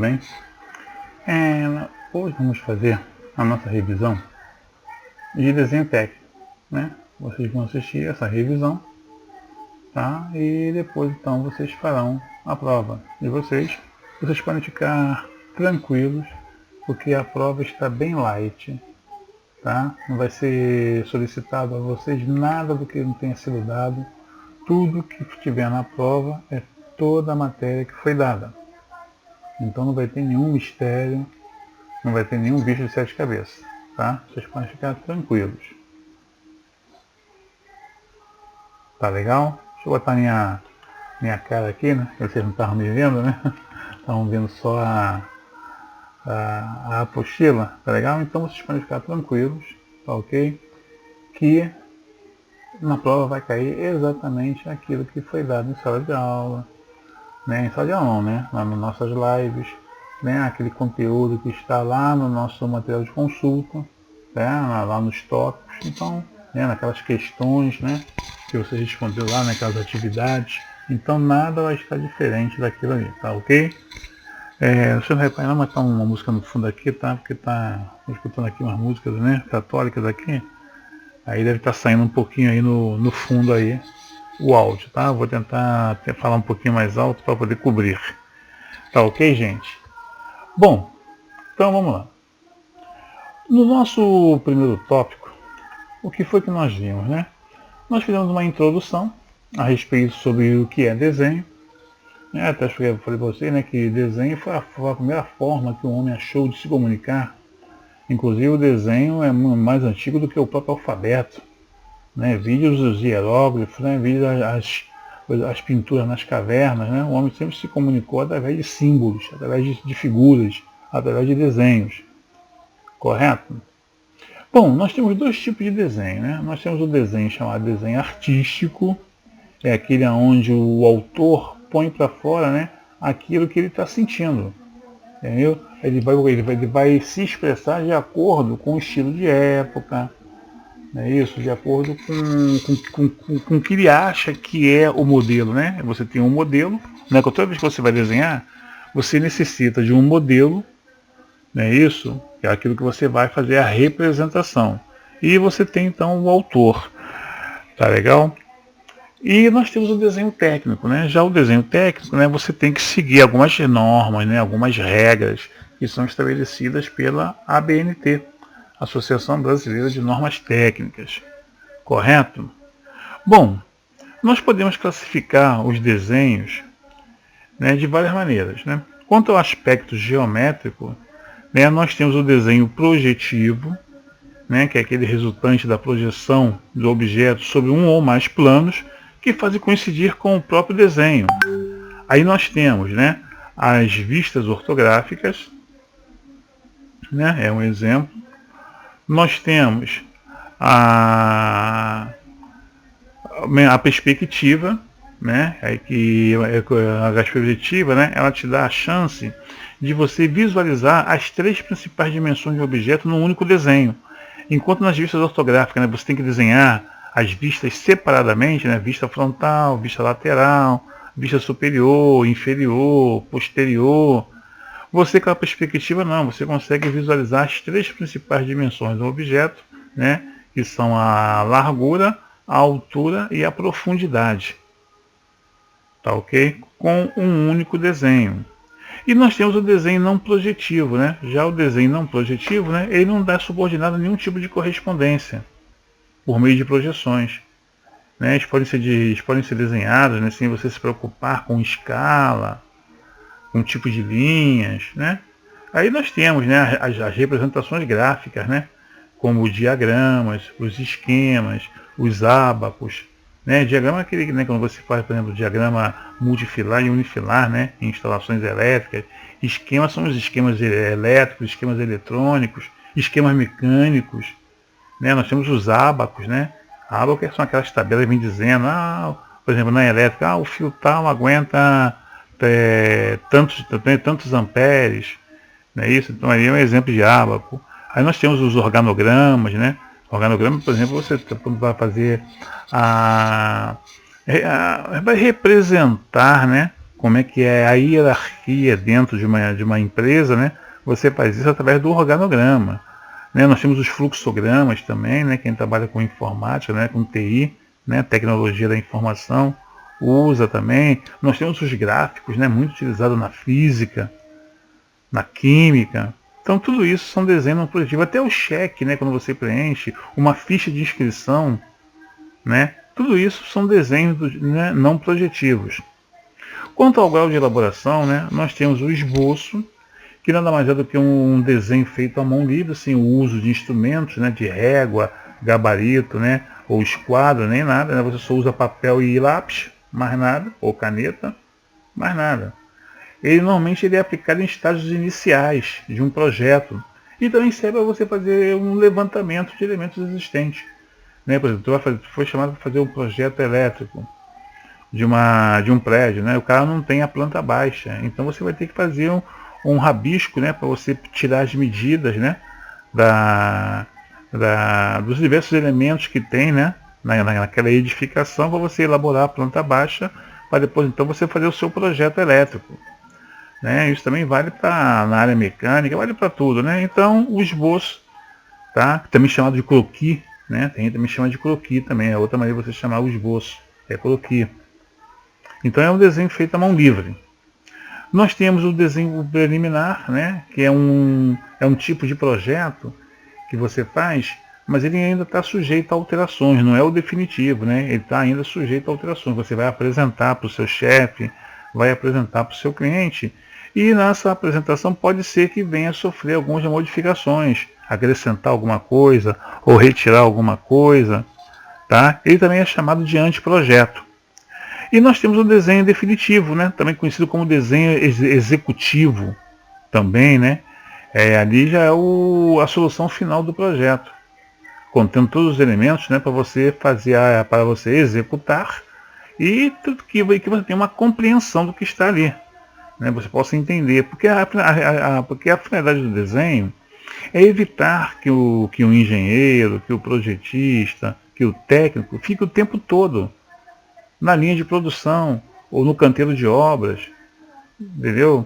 Bem, hoje vamos fazer a nossa revisão de desenho técnico, né? Vocês vão assistir essa revisão, tá? E depois então vocês farão a prova de vocês. Vocês podem ficar tranquilos, porque a prova está bem light, tá? Não vai ser solicitado a vocês nada do que não tenha sido dado. Tudo que tiver na prova é toda a matéria que foi dada. Então não vai ter nenhum mistério, não vai ter nenhum bicho de sete cabeças, tá? Vocês podem ficar tranquilos. Tá legal? Deixa eu botar minha cara aqui, né? Vocês não estavam me vendo, né? Estavam vendo só a apostila, tá legal? Então vocês podem ficar tranquilos, tá ok? Que na prova vai cair exatamente aquilo que foi dado em sala de aula, né? Em sala de aula não, né? Lá nas nossas lives, né? Aquele conteúdo que está lá no nosso material de consulta, né? Lá nos tópicos, então, né? Naquelas questões, né? Que você respondeu lá naquelas atividades, então nada vai estar diferente daquilo ali, tá ok? Você não repara não, mas tá uma música no fundo aqui, tá? Porque tô escutando aqui umas músicas, né? Católicas aqui, aí deve estar saindo um pouquinho aí no fundo aí o áudio, tá? Vou tentar até falar um pouquinho mais alto para poder cobrir. Tá ok, gente? Bom, então vamos lá. No nosso primeiro tópico, o que foi que nós vimos, né? Nós fizemos uma introdução a respeito sobre o que é desenho. Até eu falei para você, né, que desenho foi a primeira forma que o homem achou de se comunicar. Inclusive o desenho é mais antigo do que o próprio alfabeto. Né, vídeos dos hieróglifos, né, vídeos as pinturas nas cavernas, né, o homem sempre se comunicou através de símbolos, através de figuras, através de desenhos. Correto? Bom, nós temos dois tipos de desenho, né? Nós temos o desenho chamado desenho artístico, é aquele onde o autor põe para fora, né, aquilo que ele está sentindo. Entendeu? Ele vai se expressar de acordo com o estilo de época, é isso, de acordo com o que ele acha que é o modelo, né? Você tem um modelo, né? Toda vez que você vai desenhar, você necessita de um modelo, não é isso? É aquilo que você vai fazer a representação. E você tem então o autor, tá legal? E nós temos o desenho técnico, né? Já o desenho técnico, né? Você tem que seguir algumas normas, né? Algumas regras que são estabelecidas pela ABNT. Associação Brasileira de Normas Técnicas, correto? Bom, nós podemos classificar os desenhos, né, de várias maneiras, né? Quanto ao aspecto geométrico, né, nós temos o desenho projetivo, né, que é aquele resultante da projeção do objeto sobre um ou mais planos que fazem coincidir com o próprio desenho. Aí nós temos, né, as vistas ortográficas, né, é um exemplo. Nós temos a perspectiva, né? A perspectiva, né? Ela te dá a chance de você visualizar as três principais dimensões do objeto num único desenho. Enquanto nas vistas ortográficas, né, você tem que desenhar as vistas separadamente, né? Vista frontal, vista lateral, vista superior, inferior, posterior. Você com a perspectiva não, você consegue visualizar as três principais dimensões do objeto, né, que são a largura, a altura e a profundidade. Tá ok? Com um único desenho. E nós temos o desenho não projetivo, né? Já o desenho não projetivo, né, ele não dá subordinado a nenhum tipo de correspondência por meio de projeções. Né? Eles podem ser desenhados, né, sem você se preocupar com escala, um tipo de linhas, né? Aí nós temos, né, as representações gráficas, né, como os diagramas, os esquemas, os ábacos, né? Diagrama é aquele, né, quando você faz, por exemplo, diagrama multifilar e unifilar, né, em instalações elétricas. Esquemas são os esquemas elétricos, esquemas eletrônicos, esquemas mecânicos, né? Nós temos os ábacos, né? Ábacos são aquelas tabelas que vêm dizendo, por exemplo, na elétrica, o fio tal aguenta tantos amperes, não é isso? Então aí é um exemplo de ábaco. Aí nós temos os organogramas, né? Organograma, por exemplo, você vai fazer vai representar, né, como é que é a hierarquia dentro de uma empresa, né? Você faz isso através do organograma. Né? Nós temos os fluxogramas também, né? Quem trabalha com informática, né? Com TI, né? Tecnologia da informação, usa também. Nós temos os gráficos, né? Muito utilizado na física, na química. Então tudo isso são desenhos não projetivos. Até o cheque, né? Quando você preenche uma ficha de inscrição, né? Tudo isso são desenhos, né? Não projetivos. Quanto ao grau de elaboração, né? Nós temos o esboço, que nada mais é do que um desenho feito à mão livre, sem o uso de instrumentos, né, de régua, gabarito, né, ou esquadro, nem nada, né, você só usa papel e lápis, mais nada, ou caneta, mais nada. Ele normalmente ele é aplicado em estágios iniciais de um projeto e também serve para você fazer um levantamento de elementos existentes. Né? Por exemplo, foi chamado para fazer um projeto elétrico de um prédio, né? O cara não tem a planta baixa, então você vai ter que fazer um rabisco, né, para você tirar as medidas, né, dos diversos elementos que tem, né, naquela edificação, para você elaborar a planta baixa, para depois então você fazer o seu projeto elétrico. Né? Isso também vale para na área mecânica, vale para tudo, né? Então o esboço, tá? Também chamado de croquis, né? Tem também chama de croquis também, é outra maneira de você chamar o esboço, é croquis. Então é um desenho feito à mão livre. Nós temos o desenho preliminar, né, que é um tipo de projeto que você faz, mas ele ainda está sujeito a alterações, não é o definitivo, né? Ele está ainda sujeito a alterações. Você vai apresentar para o seu chefe, vai apresentar para o seu cliente, e nessa apresentação pode ser que venha a sofrer algumas modificações, acrescentar alguma coisa ou retirar alguma coisa. Tá? Ele também é chamado de anteprojeto. E nós temos o desenho definitivo, né? Também conhecido como desenho executivo, também, né? Ali já é a solução final do projeto, contendo todos os elementos, né, para você fazer, para você executar e tudo que você tenha uma compreensão do que está ali, né? Você possa entender, porque porque a finalidade do desenho é evitar que o engenheiro, que o projetista, que o técnico fique o tempo todo na linha de produção ou no canteiro de obras, entendeu?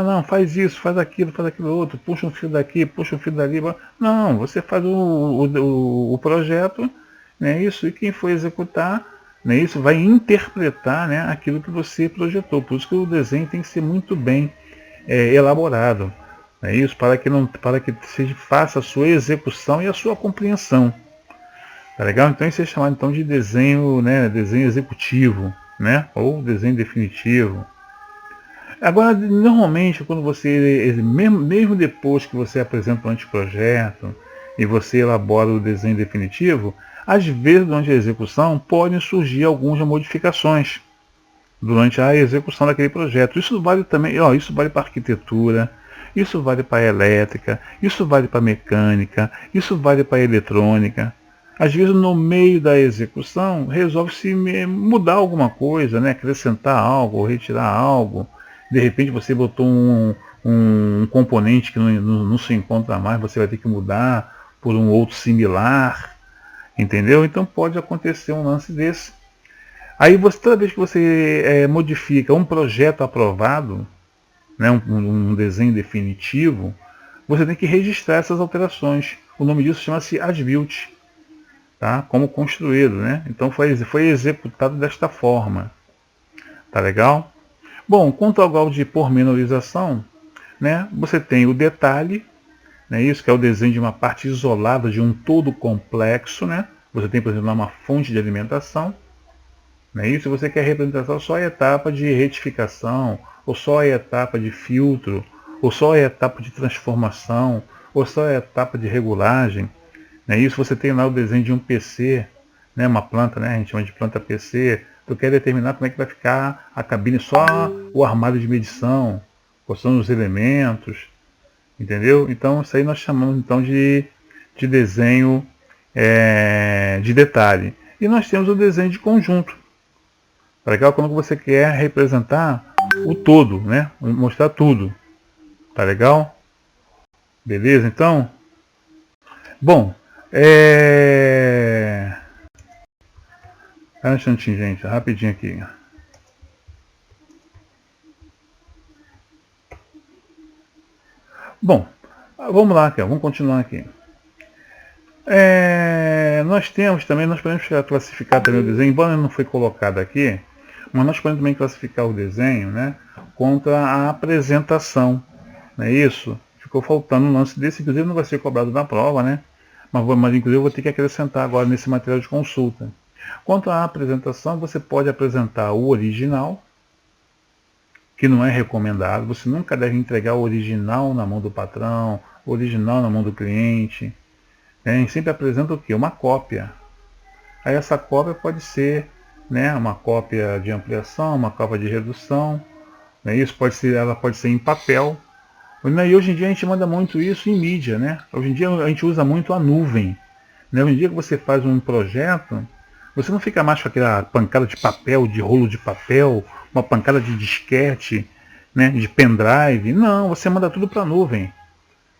Não, faz isso, faz aquilo outro, puxa um fio daqui, puxa um fio dali. Não, você faz o projeto, né, isso, e quem for executar, né, isso vai interpretar, né, aquilo que você projetou. Por isso que o desenho tem que ser muito bem elaborado. É isso, para que se faça a sua execução e a sua compreensão. Tá legal? Então isso é chamado então de desenho, né, desenho executivo, né, ou desenho definitivo. Agora, normalmente, quando você, mesmo depois que você apresenta um anteprojeto e você elabora o desenho definitivo, às vezes durante a execução podem surgir algumas modificações durante a execução daquele projeto. Isso vale também, isso vale para arquitetura, isso vale para elétrica, isso vale para mecânica, isso vale para eletrônica. Às vezes no meio da execução resolve-se mudar alguma coisa, né? Acrescentar algo, ou retirar algo. De repente você botou um componente que não se encontra mais, você vai ter que mudar por um outro similar, entendeu? Então pode acontecer um lance desse. Aí toda vez que você modifica um projeto aprovado, né, um desenho definitivo, você tem que registrar essas alterações. O nome disso chama-se as-built, tá? Como construído, né? Então foi executado desta forma. Tá legal? Bom, quanto ao grau de pormenorização, né, você tem o detalhe, né, isso que é o desenho de uma parte isolada de um todo complexo, né? Você tem, por exemplo, uma fonte de alimentação, né, isso você quer representar só a etapa de retificação, ou só a etapa de filtro, ou só a etapa de transformação, ou só a etapa de regulagem. Né, isso você tem lá o desenho de um PC, né, uma planta, né, a gente chama de planta PC. Tu quer determinar como é que vai ficar a cabine, só o armário de medição, quais são os elementos, entendeu? Então isso aí nós chamamos então de desenho de detalhe. E nós temos o desenho de conjunto. Tá legal? Quando você quer representar o todo, né? Mostrar tudo. Tá legal? Beleza, então? Bom, um instantinho, gente, rapidinho aqui. Bom, vamos lá, aqui, vamos continuar aqui. Nós podemos classificar também o desenho, embora não foi colocado aqui, mas nós podemos também classificar o desenho, né, contra a apresentação, não é isso? Ficou faltando um lance desse, inclusive não vai ser cobrado na prova, né? Mas inclusive eu vou ter que acrescentar agora nesse material de consulta. Quanto à apresentação, você pode apresentar o original, que não é recomendado, você nunca deve entregar o original na mão do patrão, o original na mão do cliente. A gente sempre apresenta o quê? Uma cópia. Aí essa cópia pode ser, né, uma cópia de ampliação, uma cópia de redução, né? Ela pode ser em papel. E hoje em dia a gente manda muito isso em mídia, né? Hoje em dia a gente usa muito a nuvem. Né? Hoje em dia que você faz um projeto, você não fica mais com aquela pancada de papel, de rolo de papel, uma pancada de disquete, né, de pendrive. Não, você manda tudo para a nuvem.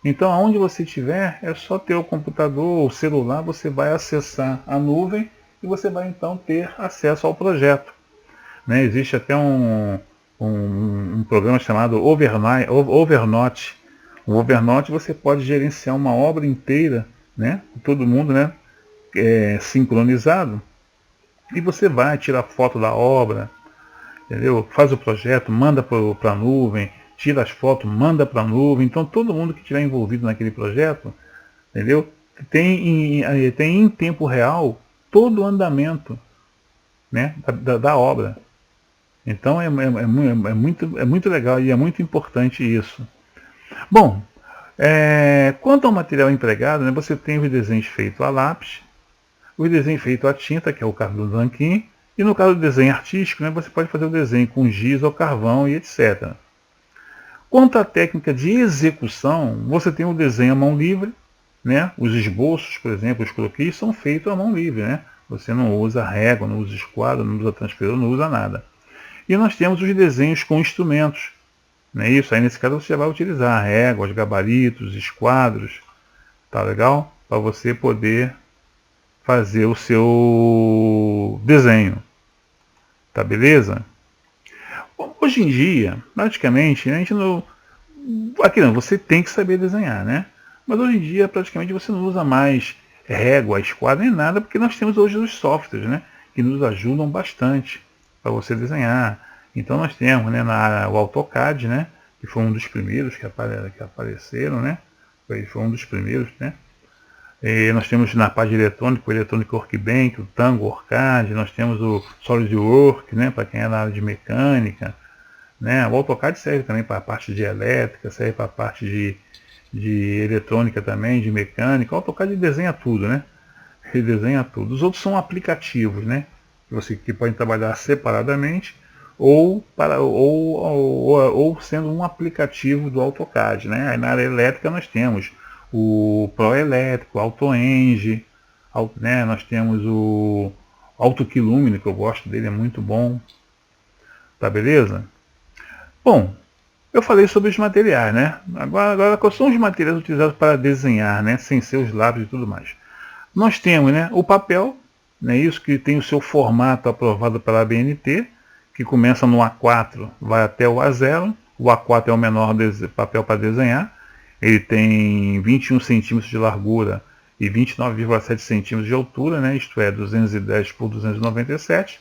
Então, aonde você estiver, é só ter o computador ou o celular, você vai acessar a nuvem e você vai então ter acesso ao projeto. Né? Existe até um programa chamado Overnote. O Overnote você pode gerenciar uma obra inteira, né? Todo mundo, né, sincronizado, e você vai tirar foto da obra, entendeu? Faz o projeto, manda para a nuvem, tira as fotos, manda para a nuvem. Então todo mundo que estiver envolvido naquele projeto, entendeu? Tem em tempo real todo o andamento, né, da obra. Então é muito legal e é muito importante isso. Bom, quanto ao material empregado, né, você tem os desenhos feitos a lápis, os desenhos feitos a tinta, que é o caso do nanquim, e no caso do desenho artístico, né, você pode fazer o desenho com giz ou carvão e etc. Quanto à técnica de execução, você tem o desenho à mão livre, né? Os esboços, por exemplo, os croquis são feitos à mão livre, né? Você não usa régua, não usa esquadro, não usa transferidor, não usa nada. E nós temos os desenhos com instrumentos, não é isso? Aí nesse caso você vai utilizar réguas, gabaritos, esquadros, tá legal? Para você poder fazer o seu desenho, tá beleza? Hoje em dia, praticamente, a gente não... Aqui não, você tem que saber desenhar, né? Mas hoje em dia, praticamente, você não usa mais régua, esquadro, nem nada, porque nós temos hoje os softwares, né? Que nos ajudam bastante para você desenhar. Então nós temos, né, o AutoCAD, né? Que foi um dos primeiros que apareceram, né? Foi um dos primeiros, né? E nós temos na parte eletrônica, o Electronic Workbench, o Tango Orcad, nós temos o SolidWorks, né, para quem é na área de mecânica, né? O AutoCAD serve também para a parte de elétrica, serve para a parte de eletrônica também, de mecânica. O AutoCAD desenha tudo, né? Ele desenha tudo. Os outros são aplicativos, né? Que podem trabalhar separadamente ou sendo um aplicativo do AutoCAD, né? Aí na área elétrica nós temos o ProElétrico, AutoEng, né? Nós temos o AutoQLumine, que eu gosto dele, é muito bom. Tá beleza? Bom, eu falei sobre os materiais, né? Agora quais são os materiais utilizados para desenhar, né? Sem ser os lápis e tudo mais. Nós temos, né, o papel, né, isso que tem o seu formato aprovado pela ABNT, que começa no A4, vai até o A0. O A4 é o menor papel para desenhar. Ele tem 21 centímetros de largura e 29,7 centímetros de altura, né, isto é, 210 por 297.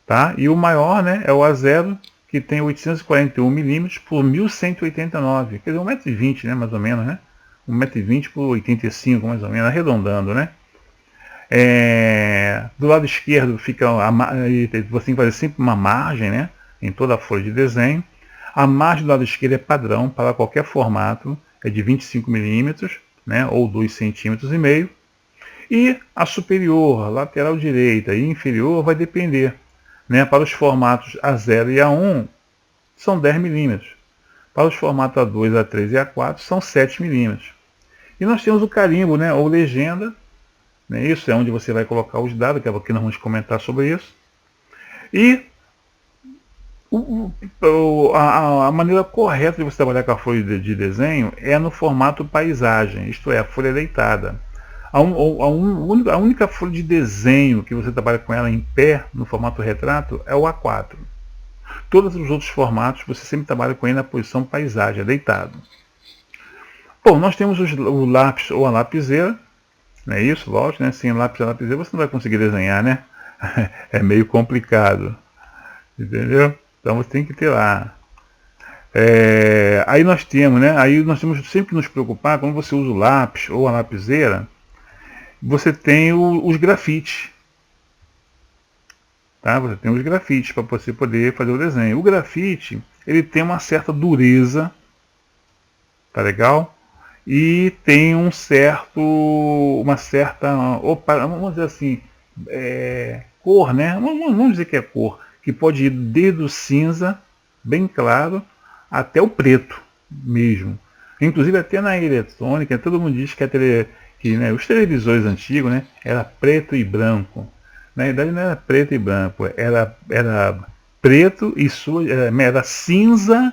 Tá? E o maior, né, é o A0, que tem 841 milímetros por 1189, quer dizer, 1,20 m, né, mais ou menos, né? 1,20 m por 85, mais ou menos, arredondando, né? Do lado esquerdo fica você tem que fazer sempre uma margem, né, em toda a folha de desenho. A margem do lado esquerdo é padrão para qualquer formato, é de 25 milímetros, né, ou 2,5 cm. E a superior, lateral direita e inferior vai depender, né? Para os formatos A0 e A1 são 10 milímetros. Para os formatos A2, A3 e A4 são 7 milímetros. E nós temos o carimbo, né, ou legenda, né? Isso é onde você vai colocar os dados, que é aqui nós vamos comentar sobre isso. E a maneira correta de você trabalhar com a folha de desenho é no formato paisagem, isto é, a folha deitada. A única folha de desenho que você trabalha com ela em pé, no formato retrato, é o A4. Todos os outros formatos você sempre trabalha com ele na posição paisagem, deitado. Bom, nós temos o lápis ou a lapiseira, não é isso? Lógico, né? Sem lápis e lapiseira você não vai conseguir desenhar, né? É meio complicado, entendeu? Então você tem que ter lá. Aí nós temos, né? Aí nós temos sempre que nos preocupar quando você usa o lápis ou a lapiseira, você tem os grafites, tá? Você tem os grafites para você poder fazer o desenho. O grafite, ele tem uma certa dureza, tá legal? E tem uma certa, vamos dizer assim, cor, né? Vamos dizer que é cor, que pode ir desde o cinza, bem claro, até o preto mesmo. Inclusive até na eletrônica, todo mundo diz que né, os televisores antigos, né, era preto e branco. Na verdade não era preto e branco, era preto e era cinza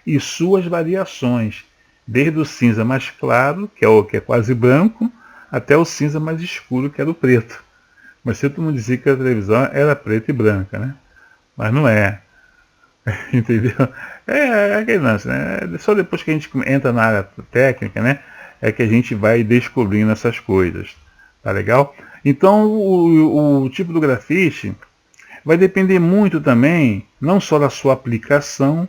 e suas variações. Desde o cinza mais claro, que é quase branco, até o cinza mais escuro, que é o preto. Mas se todo mundo dizia que a televisão era preta e branca, né? Mas não é. Entendeu? É aquele lance, né? Só depois que a gente entra na área técnica, né? É que a gente vai descobrindo essas coisas. Tá legal? Então, o tipo do grafite vai depender muito também, não só da sua aplicação,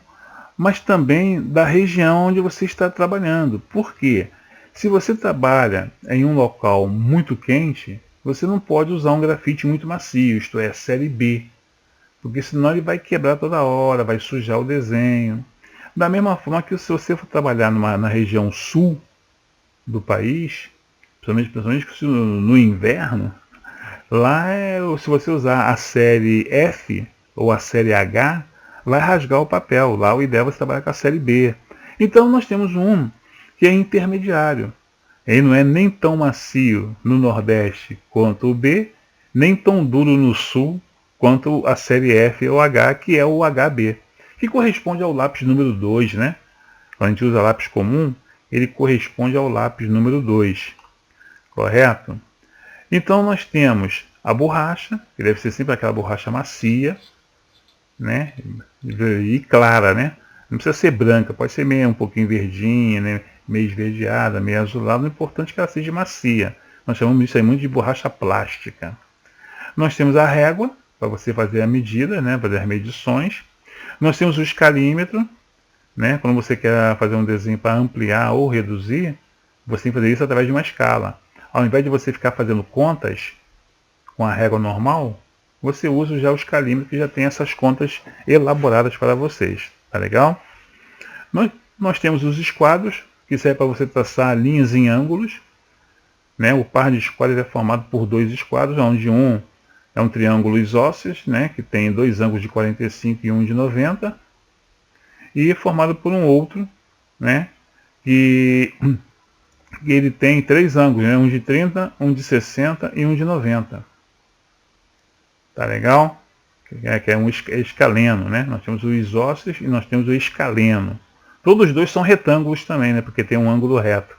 mas também da região onde você está trabalhando. Por quê? Se você trabalha em um local muito quente, você não pode usar um grafite muito macio, isto é, série B, porque senão ele vai quebrar toda hora, vai sujar o desenho. Da mesma forma que se você for trabalhar na região sul do país, principalmente no inverno, lá se você usar a série F ou a série H, vai rasgar o papel. Lá o ideal é você trabalhar com a série B. Então nós temos um que é intermediário. Ele não é nem tão macio no Nordeste quanto o B, nem tão duro no Sul quanto a série F ou H, que é o HB, que corresponde ao lápis número 2, né? Quando a gente usa lápis comum, ele corresponde ao lápis número 2, correto? Então nós temos a borracha, que deve ser sempre aquela borracha macia, né? E clara, né? Não precisa ser branca, pode ser meio um pouquinho verdinha, né? Meio esverdeada, meio azulada. O importante é que ela seja macia. Nós chamamos isso aí muito de borracha plástica. Nós temos a régua, para você fazer a medida, né? Fazer as medições. Nós temos o escalímetro, né? Quando você quer fazer um desenho para ampliar ou reduzir, você tem que fazer isso através de uma escala. Ao invés de você ficar fazendo contas com a régua normal, você usa já o escalímetro, que já tem essas contas elaboradas para vocês. Tá legal? Nós temos os esquadros, que serve para você traçar linhas em ângulos. Né? O par de esquadros é formado por dois esquadros, onde um é um triângulo isósceles, né? Que tem dois ângulos de 45 e um de 90. E é formado por um outro, né? Que ele tem três ângulos, né? Um de 30, um de 60 e um de 90. Tá legal? Que é um escaleno, né? Nós temos o isósceles e nós temos o escaleno. Todos os dois são retângulos também, né? Porque tem um ângulo reto.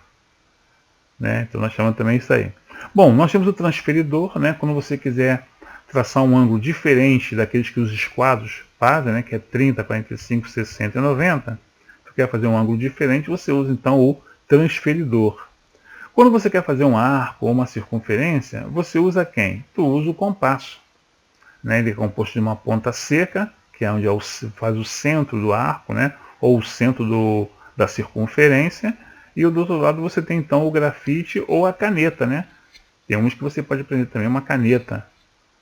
Né? Então nós chamamos também isso aí. Bom, nós temos o transferidor, né? Quando você quiser traçar um ângulo diferente daqueles que os esquadros fazem, né? Que é 30, 45, 60 e 90. Se quer fazer um ângulo diferente, você usa então o transferidor. Quando você quer fazer um arco ou uma circunferência, você usa quem? Tu usa o compasso. Né? Ele é composto de uma ponta seca, que é onde faz o centro do arco, né? Ou o centro da circunferência, e do outro lado você tem então o grafite ou a caneta, né? Tem uns que você pode prender também uma caneta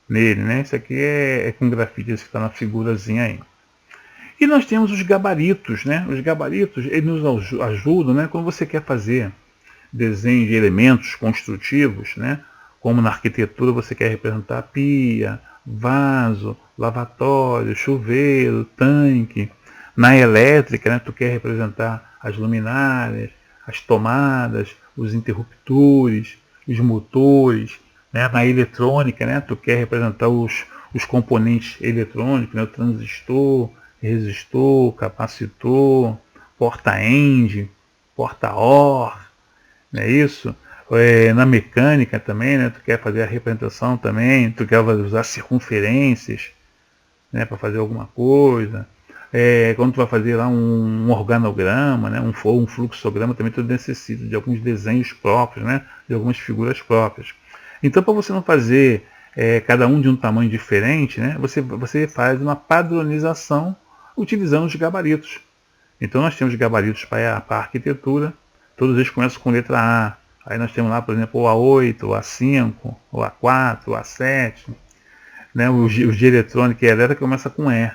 nele, né? Esse aqui é com grafite, esse que está na figurazinha aí. E nós temos os gabaritos, né? Os gabaritos, eles nos ajudam, né? Quando você quer fazer desenho de elementos construtivos, né? Como na arquitetura você quer representar pia, vaso, lavatório, chuveiro, tanque. Na elétrica, né, tu quer representar as luminárias, as tomadas, os interruptores, os motores. Né? Na eletrônica, né, tu quer representar os componentes eletrônicos, né, o transistor, resistor, capacitor, porta-end, porta-OR, não é isso? Na mecânica também, né, tu quer fazer a representação também, tu quer usar circunferências, né, para fazer alguma coisa. quando tu vai fazer lá um organograma, né, um fluxograma, também tu necessita de alguns desenhos próprios, né, de algumas figuras próprias. Então, para você não fazer cada um de um tamanho diferente, né, você faz uma padronização utilizando os gabaritos. Então nós temos gabaritos para a arquitetura, todos eles começam com letra A. Aí nós temos lá, por exemplo, o A8, o A5, o A4, o A7. Né? O de eletrônica e elétrica começa com E.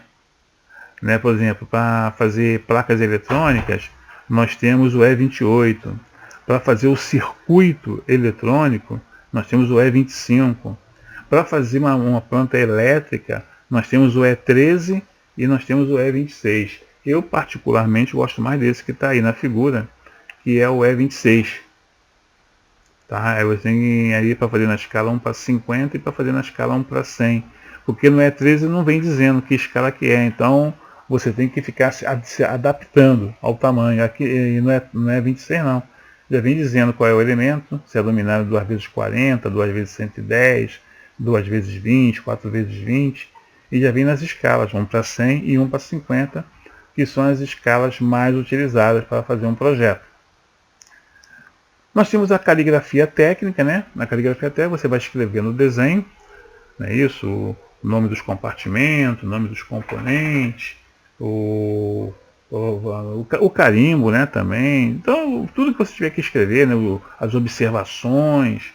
Né? Por exemplo, para fazer placas eletrônicas, nós temos o E28. Para fazer o circuito eletrônico, nós temos o E25. Para fazer uma planta elétrica, nós temos o E13 e nós temos o E26. Eu particularmente gosto mais desse que está aí na figura, que é o E26. Tá? Você tem aí para fazer na escala 1:50 e para fazer na escala 1:100. Porque no E13 não vem dizendo que escala que é, então você tem que ficar se adaptando ao tamanho. Aqui não é 26 não. Já vem dizendo qual é o elemento, se é luminário 2x40, 2x110, 2x20, 4x20, e já vem nas escalas 1:100 e 1:50, que são as escalas mais utilizadas para fazer um projeto. Nós temos a caligrafia técnica, né? Na caligrafia técnica você vai escrever no desenho, né? Isso, o nome dos compartimentos, o nome dos componentes, o carimbo, né, também. Então, tudo que você tiver que escrever, né, as observações,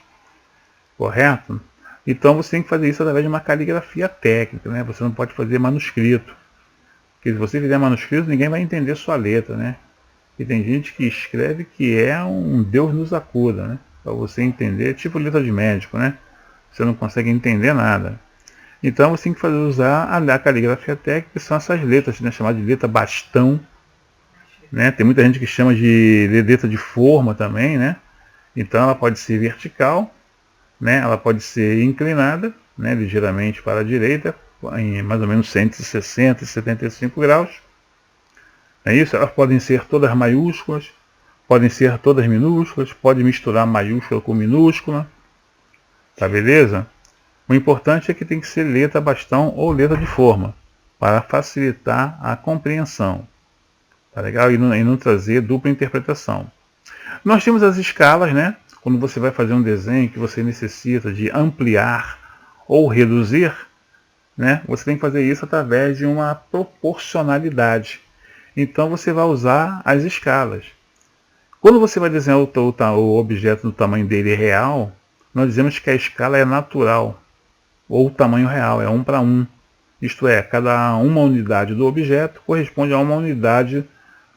correto? Então você tem que fazer isso através de uma caligrafia técnica, né? Você não pode fazer manuscrito. Porque se você fizer manuscrito, ninguém vai entender sua letra, né? E tem gente que escreve que é um Deus nos acuda, né? Para você entender, tipo letra de médico, né? Você não consegue entender nada. Então você tem que usar a caligrafia técnica, que são essas letras, né? Chamadas de letra bastão, né? Tem muita gente que chama de letra de forma também, né? Então ela pode ser vertical, né? Ela pode ser inclinada, né? Ligeiramente para a direita, em mais ou menos 160 e 75 graus. É isso? Elas podem ser todas maiúsculas, podem ser todas minúsculas, pode misturar maiúscula com minúscula. Tá beleza? O importante é que tem que ser letra bastão ou letra de forma, para facilitar a compreensão. Tá legal? E não trazer dupla interpretação. Nós temos as escalas, né? Quando você vai fazer um desenho que você necessita de ampliar ou reduzir, né? Você tem que fazer isso através de uma proporcionalidade. Então você vai usar as escalas. Quando você vai desenhar o objeto no tamanho dele real, nós dizemos que a escala é natural, ou o tamanho real, é 1:1. Isto é, cada uma unidade do objeto corresponde a uma unidade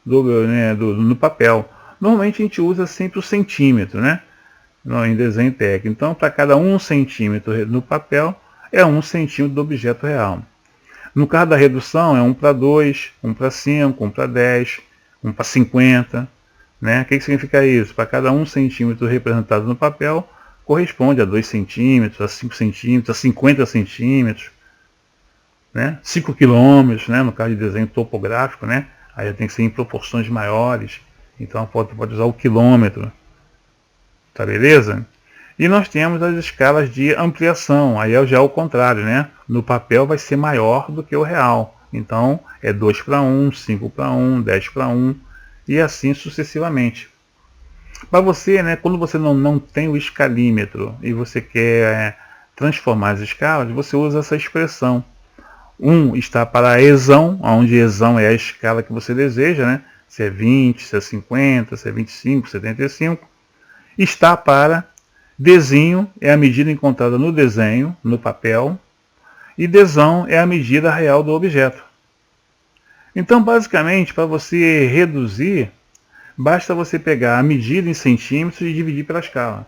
no papel. Normalmente a gente usa sempre o centímetro, né? Em desenho técnico. Então, para cada 1 centímetro no papel, é 1 centímetro do objeto real. No caso da redução, é 1:2, 1:5, 1:10, 1:50. Né? O que significa isso? Para cada 1 centímetro representado no papel, corresponde a 2 centímetros, a 5 centímetros, a 50 centímetros, né? 5 quilômetros, né? No caso de desenho topográfico, né? Aí tem que ser em proporções maiores. Então pode usar o quilômetro. Tá beleza? E nós temos as escalas de ampliação, aí já é o contrário, né? No papel vai ser maior do que o real. Então é 2:1, 5:1, 10:1 e assim sucessivamente. Para você, né, quando você não tem o escalímetro e você quer transformar as escalas, você usa essa expressão. 1 está para exão, onde exão é a escala que você deseja, né? Se é 20, se é 50, se é 25, 75. Está para desenho, é a medida encontrada no desenho, no papel, e desão é a medida real do objeto. Então, basicamente, para você reduzir, basta você pegar a medida em centímetros e dividir pela escala.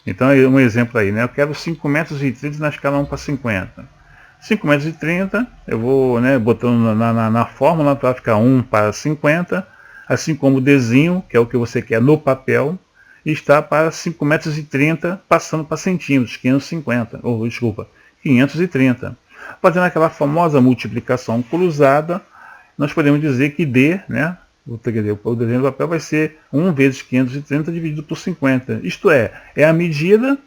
Então, um exemplo aí, né? Eu quero 5,30 m na escala 1:50. 5,30 m, eu vou, né, botando na fórmula para ficar 1:50, assim como o desenho, que é o que você quer no papel, está para 5,30 m, passando para centímetros, 530. Fazendo aquela famosa multiplicação cruzada, nós podemos dizer que D, né, o desenho do papel vai ser 1 vezes 530 dividido por 50. Isto é a medida,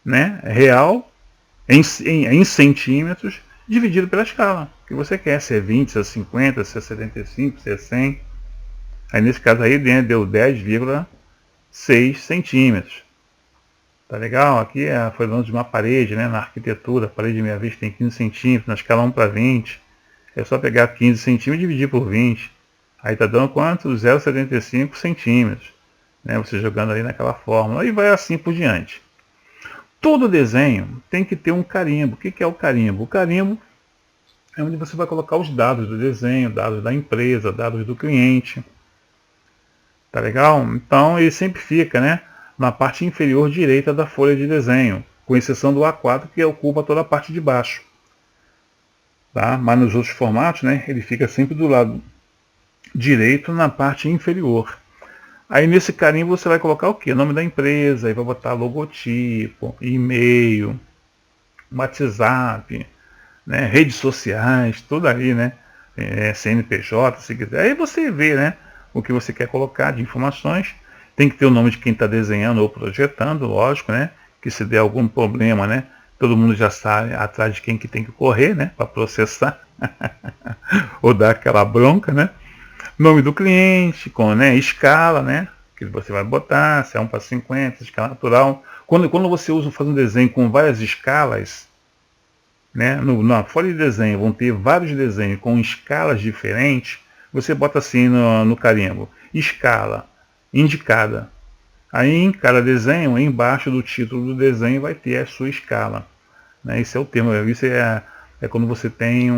né, real em centímetros dividido pela escala que você quer, se é 20, se é 50, se é 75, se é 100. Aí nesse caso aí, né, deu 10,6 centímetros. Tá legal? Aqui foi falando de uma parede, né, na arquitetura. A parede meia vez tem 15 centímetros, na escala 1 para 20. É só pegar 15 centímetros e dividir por 20. Aí tá dando quanto? 0,75 centímetros. Né, você jogando ali naquela fórmula. E vai assim por diante. Todo desenho tem que ter um carimbo. O que é o carimbo? O carimbo é onde você vai colocar os dados do desenho, dados da empresa, dados do cliente. Tá legal? Então ele sempre fica, né, na parte inferior direita da folha de desenho, com exceção do A4 que ocupa toda a parte de baixo. Tá? Mas nos outros formatos, né, ele fica sempre do lado direito na parte inferior. Aí nesse carimbo você vai colocar o quê? O nome da empresa, aí vai botar logotipo, e-mail, WhatsApp, né, redes sociais, tudo aí, né? CNPJ, se quiser. Aí você vê, né, o que você quer colocar de informações. Tem que ter o nome de quem está desenhando ou projetando, lógico, né? Que se der algum problema, né? Todo mundo já sabe atrás de quem que tem que correr, né? Para processar ou dar aquela bronca, né? Nome do cliente, com, né, escala, né? Que você vai botar, se é 1 para 50, escala natural. Quando você faz um desenho com várias escalas, né, na folha de desenho vão ter vários desenhos com escalas diferentes, você bota assim no carimbo, escala indicada. Aí em cada desenho, embaixo do título do desenho vai ter a sua escala. Né? Esse é o termo, isso é quando você tem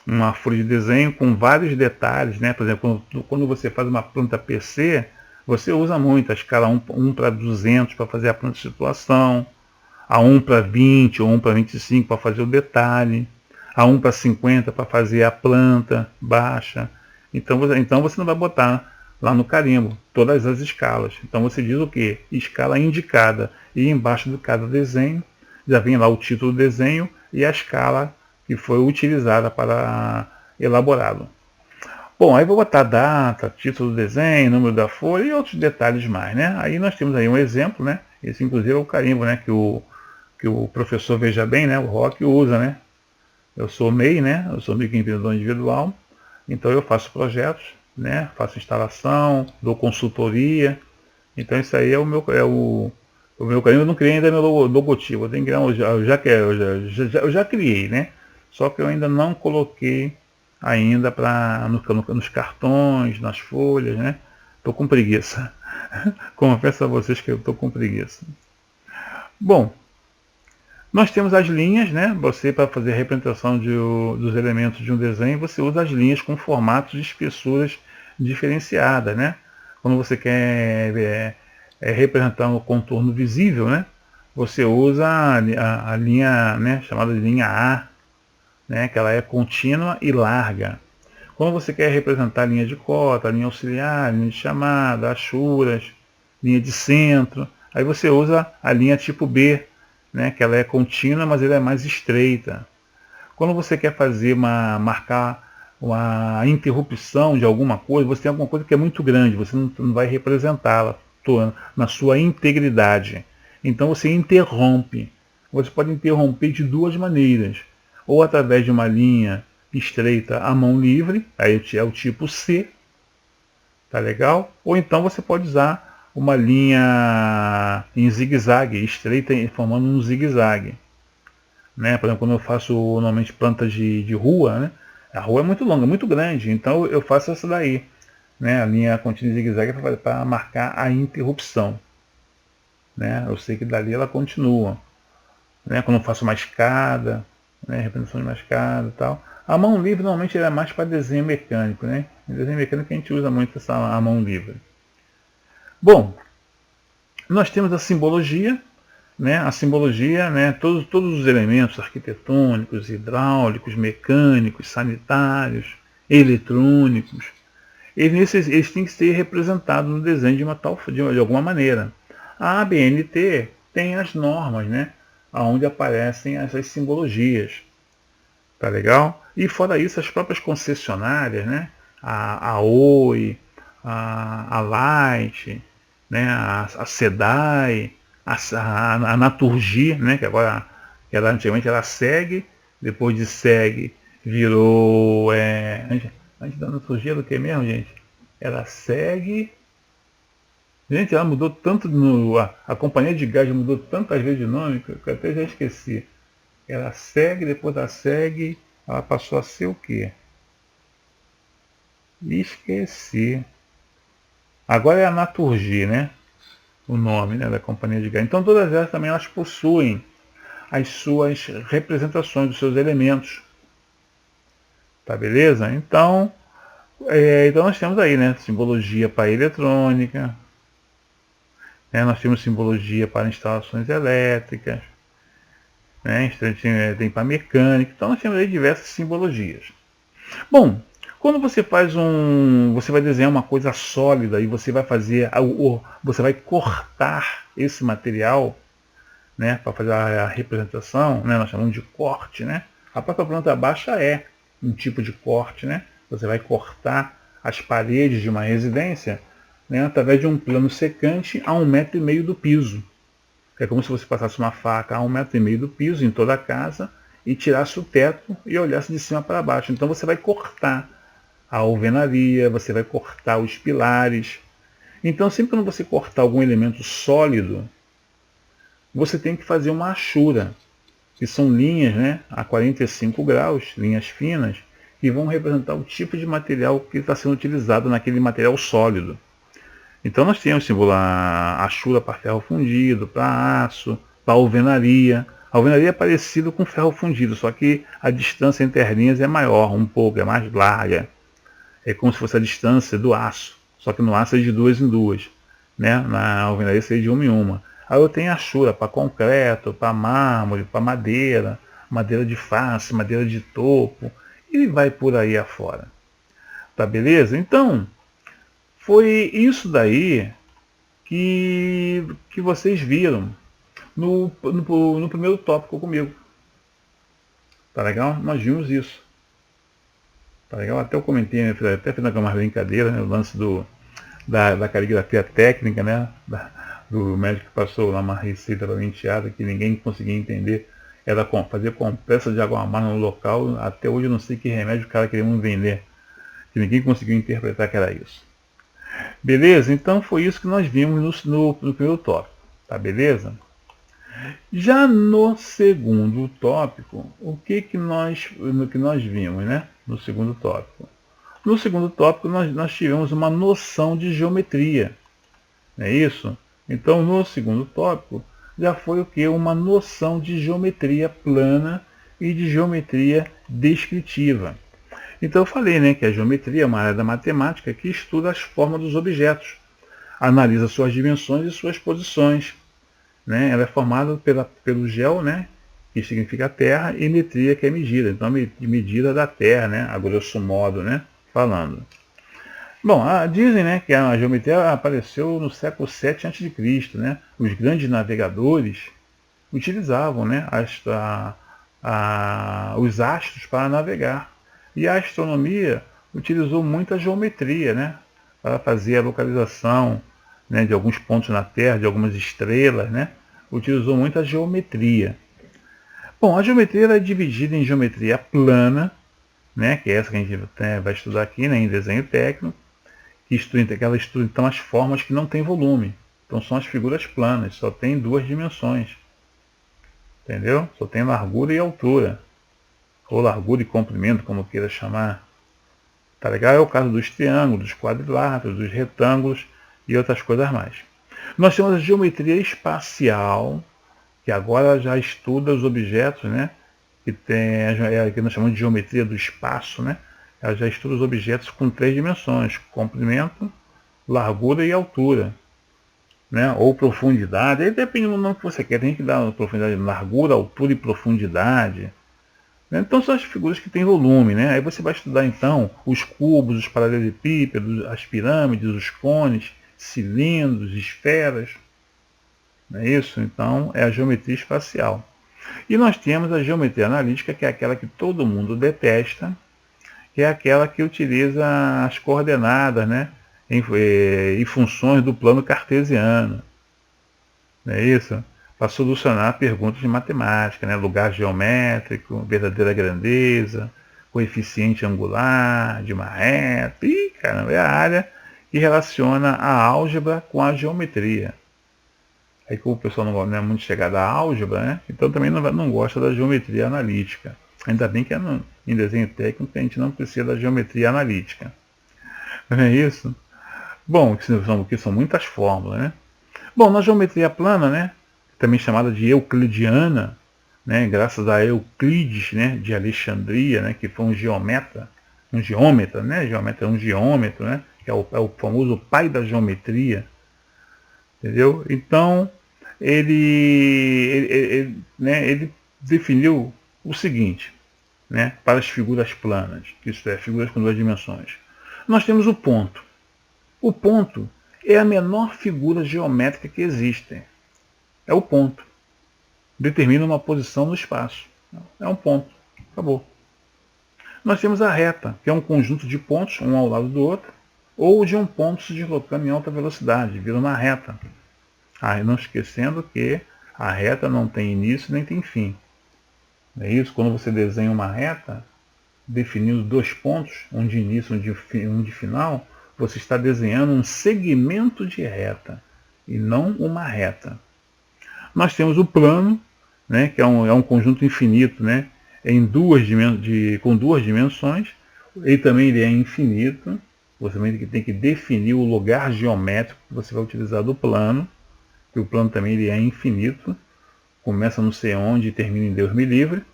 uma folha de desenho com vários detalhes, né? Por exemplo, quando você faz uma planta PC, você usa muito a escala 1 para 200 para fazer a planta de situação, a 1 para 20 ou 1 para 25 para fazer o detalhe, a 1 para 50 para fazer a planta baixa. Então você não vai botar lá no carimbo todas as escalas. Então você diz o que? Escala indicada. E embaixo de cada desenho já vem lá o título do desenho e a escala que foi utilizada para elaborá-lo. Bom, aí vou botar data, título do desenho, número da folha e outros detalhes mais, né? Aí nós temos aí um exemplo, né? Esse inclusive é o carimbo, né? Que o professor Veja Bem, né? O Rock usa, né? Eu sou MEI, né? Eu sou microempreendedor individual, então eu faço projetos, né? Faço instalação, dou consultoria. Então isso aí é o meu carimbo. Eu não criei ainda meu logotipo. Eu tenho que criar, eu já criei, né? Só que eu ainda não coloquei ainda nos cartões, nas folhas, né? Estou com preguiça. Confesso a vocês que eu estou com preguiça. Bom, nós temos as linhas, né? Você, para fazer a representação dos elementos de um desenho, você usa as linhas com formatos de espessuras diferenciadas, né? Quando você quer representar um contorno visível, né? Você usa a linha, né, chamada de linha A, né? Que ela é contínua e larga. Quando você quer representar a linha de cota, linha auxiliar, linha de chamada, achuras, linha de centro, aí você usa a linha tipo B, né, que ela é contínua, mas ela é mais estreita. Quando você quer marcar uma interrupção de alguma coisa, você tem alguma coisa que é muito grande, você não vai representá-la na sua integridade. Então você interrompe. Você pode interromper de duas maneiras. Ou através de uma linha estreita à mão livre, aí é o tipo C, tá legal? Ou então você pode usar uma linha em zigue-zague, estreita, formando um zigue-zague. Né? Por exemplo, quando eu faço normalmente plantas de rua, né? A rua é muito longa, muito grande, então eu faço essa daí. Né? A linha contínua em zigue-zague para marcar a interrupção. Né? Eu sei que dali ela continua. Né? Quando eu faço uma escada, né? Representação de uma escada e tal. A mão livre normalmente é mais para desenho mecânico. Né? Em desenho mecânico a gente usa muito a mão livre. Bom, nós temos a simbologia, né? A simbologia, né? Todos os elementos arquitetônicos, hidráulicos, mecânicos, sanitários, eletrônicos, eles têm que ser representados no desenho de alguma maneira. A ABNT tem as normas, né? Onde aparecem essas simbologias. Tá legal? E fora isso, as próprias concessionárias, né? A Oi, a Light, né? a SEDAI, a Naturgy, né? Que agora, antigamente ela segue, depois de SEG virou... antes da surgia do que mesmo, gente? Era SEG... Gente, ela mudou tanto, a companhia de gás mudou tantas vezes de nome que eu até já esqueci. Era SEG, depois da SEG, ela passou a ser o quê? Esqueci. Agora é a Naturgy, né? O nome, né, da companhia de gás. Então todas elas também elas possuem as suas representações dos seus elementos. Tá beleza? Então, então nós temos aí, né, simbologia para eletrônica, né, nós temos simbologia para instalações elétricas, né, tem para mecânica, então nós temos aí diversas simbologias. Bom, quando você faz você vai desenhar uma coisa sólida e você vai fazer, você vai cortar esse material, né, para fazer a representação, né, nós chamamos de corte, né? A própria planta baixa é um tipo de corte, né? Você vai cortar as paredes de uma residência, né, através de um plano secante a 1,5 m do piso. É como se você passasse uma faca a 1,5 m do piso em toda a casa e tirasse o teto e olhasse de cima para baixo. Então você vai cortar a alvenaria, você vai cortar os pilares. Então sempre quando você cortar algum elemento sólido, você tem que fazer uma achura, que são linhas, né, a 45 graus, linhas finas, que vão representar o tipo de material que está sendo utilizado naquele material sólido. Então nós temos símbolo a achura para ferro fundido, para aço, para alvenaria. A alvenaria é parecido com ferro fundido, só que a distância entre as linhas é maior, um pouco, é mais larga. É como se fosse a distância do aço, só que no aço é de 2 em 2, né? Na alvenaria seria de 1 em 1. Aí eu tenho achura para concreto, para mármore, para madeira, madeira de face, madeira de topo, e vai por aí afora. Tá beleza? Então, foi isso daí que vocês viram no primeiro tópico comigo. Tá legal? Nós vimos isso. Tá legal? Até eu comentei, até fiz uma brincadeira, né, o lance da caligrafia técnica, né, do médico que passou lá uma receita para enteada que ninguém conseguia entender. Era fazer compressa de água amarga no local. Até hoje eu não sei que remédio o cara queria vender, que ninguém conseguiu interpretar que era isso. Beleza? Então foi isso que nós vimos no primeiro tópico. Tá beleza? Já no segundo tópico, o que nós vimos, né? No segundo tópico. No segundo tópico nós tivemos uma noção de geometria. Não é isso? Então no segundo tópico já foi o que? Uma noção de geometria plana e de geometria descritiva. Então eu falei, né, que a geometria é uma área da matemática que estuda as formas dos objetos, analisa suas dimensões e suas posições. Né? Ela é formada pelo geo, né, que significa terra, e metria, que é medida. Então a medida da terra, né, a grosso modo, né, falando. Bom, dizem, né, que a geometria apareceu no século 7 a.C., né? Os grandes navegadores utilizavam, né, os astros para navegar. E a astronomia utilizou muita geometria, né, para fazer a localização, né, de alguns pontos na Terra, de algumas estrelas, né, utilizou muita geometria. Bom, a geometria é dividida em geometria plana, né, que é essa que a gente vai estudar aqui, né, em desenho técnico, que ela estuda então as formas que não têm volume. Então são as figuras planas, só tem 2 dimensões. Entendeu? Só tem largura e altura. Ou largura e comprimento, como queira chamar. Tá legal? É o caso dos triângulos, dos quadriláteros, dos retângulos e outras coisas mais. Nós temos a geometria espacial, que agora já estuda os objetos, né? Que nós chamamos de geometria do espaço, né? Ela já estuda os objetos com 3 dimensões, comprimento, largura e altura. Né? Ou profundidade, aí depende do nome que você quer, tem que dar profundidade, largura, altura e profundidade. Então são as figuras que têm volume, né? Aí você vai estudar então os cubos, os paralelepípedos, as pirâmides, os cones, cilindros, esferas. Não é isso? Então é a geometria espacial. E nós temos a geometria analítica, que é aquela que todo mundo detesta, que é aquela que utiliza as coordenadas, né, e funções do plano cartesiano. Não é isso? para solucionar perguntas de matemática, né? Lugar geométrico, verdadeira grandeza, coeficiente angular de uma reta. Ih, caramba, é a área que relaciona a álgebra com a geometria. Aí como o pessoal não é muito chegado à álgebra, né? Então também não gosta da geometria analítica. Ainda bem que em desenho técnico a gente não precisa da geometria analítica. Não é isso? Bom, que são muitas fórmulas, né? Bom, na geometria plana, né? Também chamada de euclidiana, né? Graças a Euclides, né? De Alexandria, né? Que foi um geômetra, né? Geômetra é um geômetro, né? Que é o famoso pai da geometria, entendeu? Então ele definiu o seguinte, né, para as figuras planas, isso é, figuras com duas dimensões. Nós temos o ponto. O ponto é a menor figura geométrica que existe. É o ponto. Determina uma posição no espaço. É um ponto. Acabou. Nós temos a reta, que é um conjunto de pontos, um ao lado do outro, ou de um ponto se deslocando em alta velocidade, vira uma reta. Não esquecendo que a reta não tem início nem tem fim. É isso? Quando você desenha uma reta, definindo dois pontos, um de início e um de final, você está desenhando um segmento de reta e não uma reta. Nós temos o plano, né, que é um conjunto infinito, né, com duas dimensões. Ele é infinito. Você também tem que definir o lugar geométrico que você vai utilizar do plano. Que o plano também ele é infinito. Começa não sei onde e termina em Deus me livre.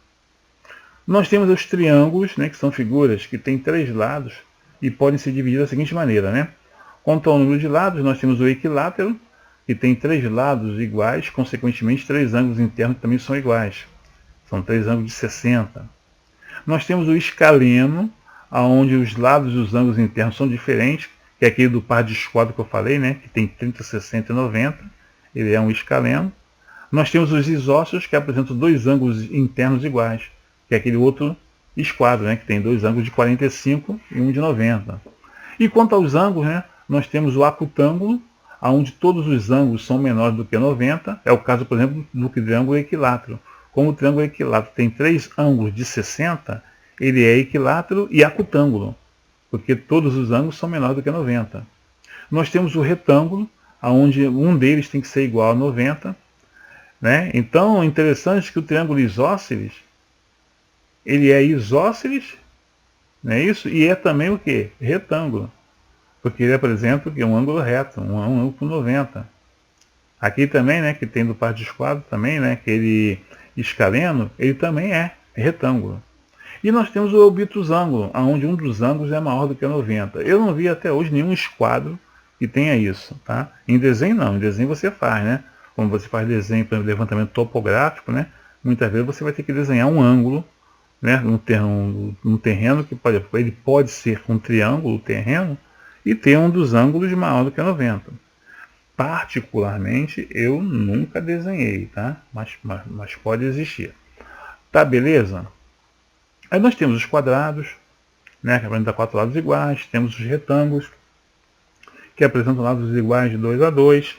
Nós temos os triângulos, né, que são figuras que têm três lados e podem ser divididas da seguinte maneira, né? Quanto ao número de lados, nós temos o equilátero, que tem três lados iguais, consequentemente três ângulos internos que também são iguais. São três ângulos de 60. Nós temos o escaleno, onde os lados e os ângulos internos são diferentes, que é aquele do par de esquadro que eu falei, né, que tem 30, 60 e 90. Ele é um escaleno. Nós temos os isósceles, que apresentam dois ângulos internos iguais, que é aquele outro esquadro, né, que tem dois ângulos de 45 e um de 90. E quanto aos ângulos, né, nós temos o acutângulo, onde todos os ângulos são menores do que 90. É o caso, por exemplo, do triângulo equilátero. Como o triângulo equilátero tem três ângulos de 60, ele é equilátero e acutângulo, porque todos os ângulos são menores do que 90. Nós temos o retângulo, onde um deles tem que ser igual a 90. Né? Então, interessante que o triângulo isósceles, ele é isósceles, não é isso? E é também o quê? Retângulo. Porque ele apresenta um ângulo reto, um ângulo com 90. Aqui também, né, que tem do par de esquadro também, né, aquele escaleno, ele também é retângulo. E nós temos o obtusângulo, onde um dos ângulos é maior do que 90. Eu não vi até hoje nenhum esquadro que tenha isso. Tá? Em desenho não, em desenho você faz, né? Como você faz desenho, por exemplo, levantamento topográfico, né? Muitas vezes você vai ter que desenhar um ângulo, né, num terreno que ele pode ser um triângulo, o terreno, e ter um dos ângulos maior do que 90. Particularmente, eu nunca desenhei, tá? Mas pode existir. Tá, beleza? Aí nós temos os quadrados, né, que apresentam quatro lados iguais. Temos os retângulos, que apresentam lados iguais de 2 a 2.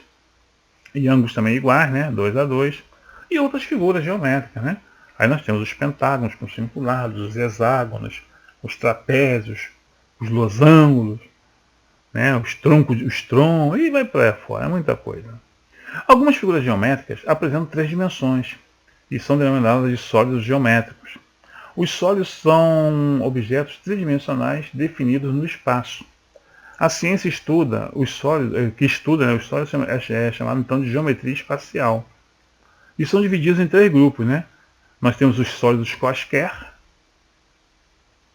E ângulos também iguais, né, 2 a 2. E outras figuras geométricas, né? Aí nós temos os pentágonos com 5 lados, os hexágonos, os trapézios, os losângulos, né, os troncos, e vai para fora, é muita coisa. Algumas figuras geométricas apresentam três dimensões e são denominadas de sólidos geométricos. Os sólidos são objetos tridimensionais definidos no espaço. A ciência estuda os sólidos, os sólidos é chamado então de geometria espacial. E são divididos em três grupos, né? Nós temos os sólidos quaisquer,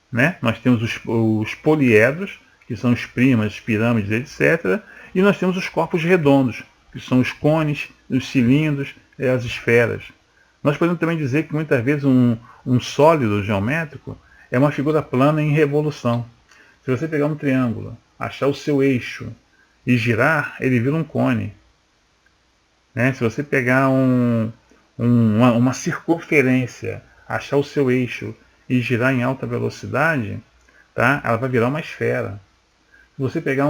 né? Nós temos os poliedros, que são os prímos, as pirâmides, etc. E nós temos os corpos redondos, que são os cones, os cilindros e as esferas. Nós podemos também dizer que muitas vezes um sólido geométrico é uma figura plana em revolução. Se você pegar um triângulo, achar o seu eixo e girar, ele vira um cone. Né? Se você pegar uma circunferência, achar o seu eixo e girar em alta velocidade, tá? Ela vai virar uma esfera. Se você pegar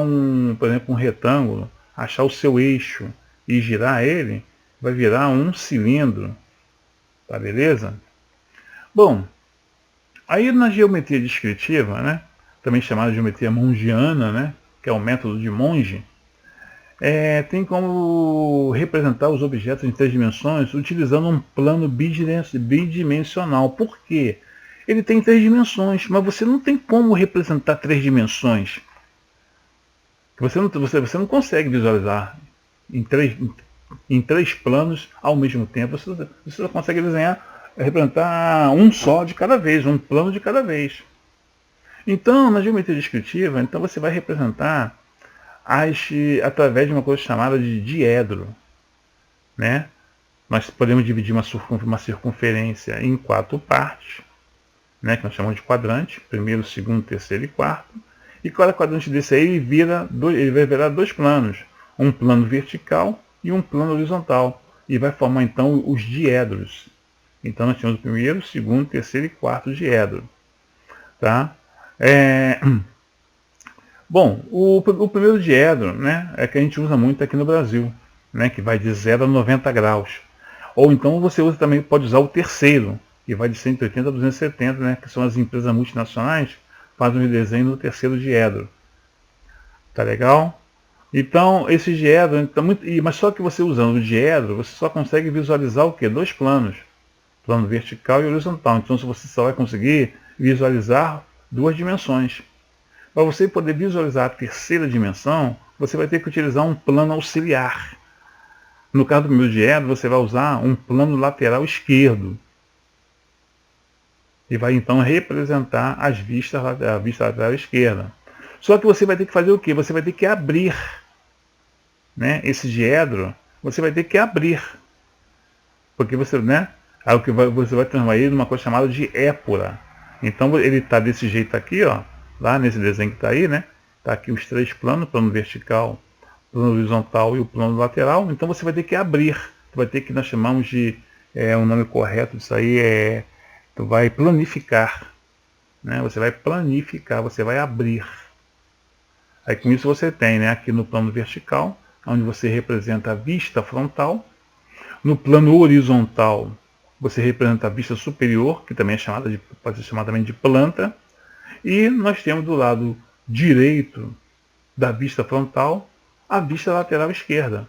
por exemplo, um retângulo, achar o seu eixo e girar ele, vai virar um cilindro, tá beleza? Bom, aí na geometria descritiva, né, também chamada de geometria mongiana, né, que é o método de Monge, tem como representar os objetos em 3 dimensões utilizando um plano bidimensional. Por quê? Ele tem 3 dimensões, mas você não tem como representar 3 dimensões. Você não consegue visualizar em três planos ao mesmo tempo. Você só consegue desenhar, representar um só de cada vez, um plano de cada vez. Então, na geometria descritiva, então você vai representar através de uma coisa chamada de diedro, né? Nós podemos dividir uma circunferência em 4 partes, né, que nós chamamos de quadrante, primeiro, segundo, terceiro e quarto. E cada quadrante desse aí ele vai virar 2 planos, um plano vertical e um plano horizontal, e vai formar então os diedros. Então nós temos o primeiro, segundo, terceiro e quarto diedro, tá? Bom, o primeiro diedro, né, é que a gente usa muito aqui no Brasil, né, que vai de 0 a 90 graus. Ou então você também pode usar o terceiro, que vai de 180 a 270, né, que são as empresas multinacionais que fazem o desenho do terceiro diedro. Tá legal? Então, esse diedro, mas só que você usando o diedro, você só consegue visualizar o quê? 2 planos, plano vertical e horizontal. Então, você só vai conseguir visualizar 2 dimensões. Para você poder visualizar a terceira dimensão, você vai ter que utilizar um plano auxiliar. No caso do primeiro diedro, você vai usar um plano lateral esquerdo. E vai então representar a vista lateral esquerda. Só que você vai ter que fazer o quê? Você vai ter que abrir, né, esse diedro, você vai ter que abrir. Porque você, né, você vai transformar ele numa coisa chamada de épora. Então ele está desse jeito aqui, ó, lá nesse desenho que está aí, né? Está aqui os 3 planos, plano vertical, plano horizontal e o plano lateral. Então você vai ter que abrir. Você vai ter que, nós chamamos de, o nome correto disso aí tu vai planificar, né? Você vai planificar, você vai abrir. Aí com isso você tem, né, aqui no plano vertical, onde você representa a vista frontal. No plano horizontal, você representa a vista superior, que também pode ser chamada também de planta. E nós temos do lado direito da vista frontal a vista lateral esquerda.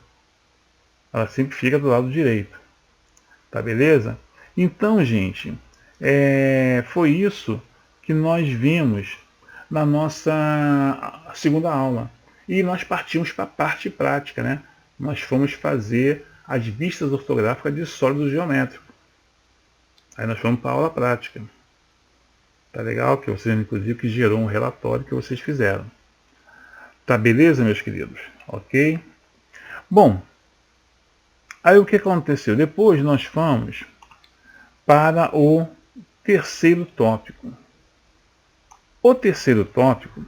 Ela sempre fica do lado direito. Tá beleza? Então, gente, foi isso que nós vimos na nossa segunda aula. E nós partimos para a parte prática, né? Nós fomos fazer as vistas ortográficas de sólido geométrico. Aí nós fomos para a aula prática. Tá legal? Que vocês, inclusive, que gerou um relatório que vocês fizeram. Tá beleza, meus queridos? Ok? Bom, aí o que aconteceu? Depois nós fomos para o terceiro tópico. O terceiro tópico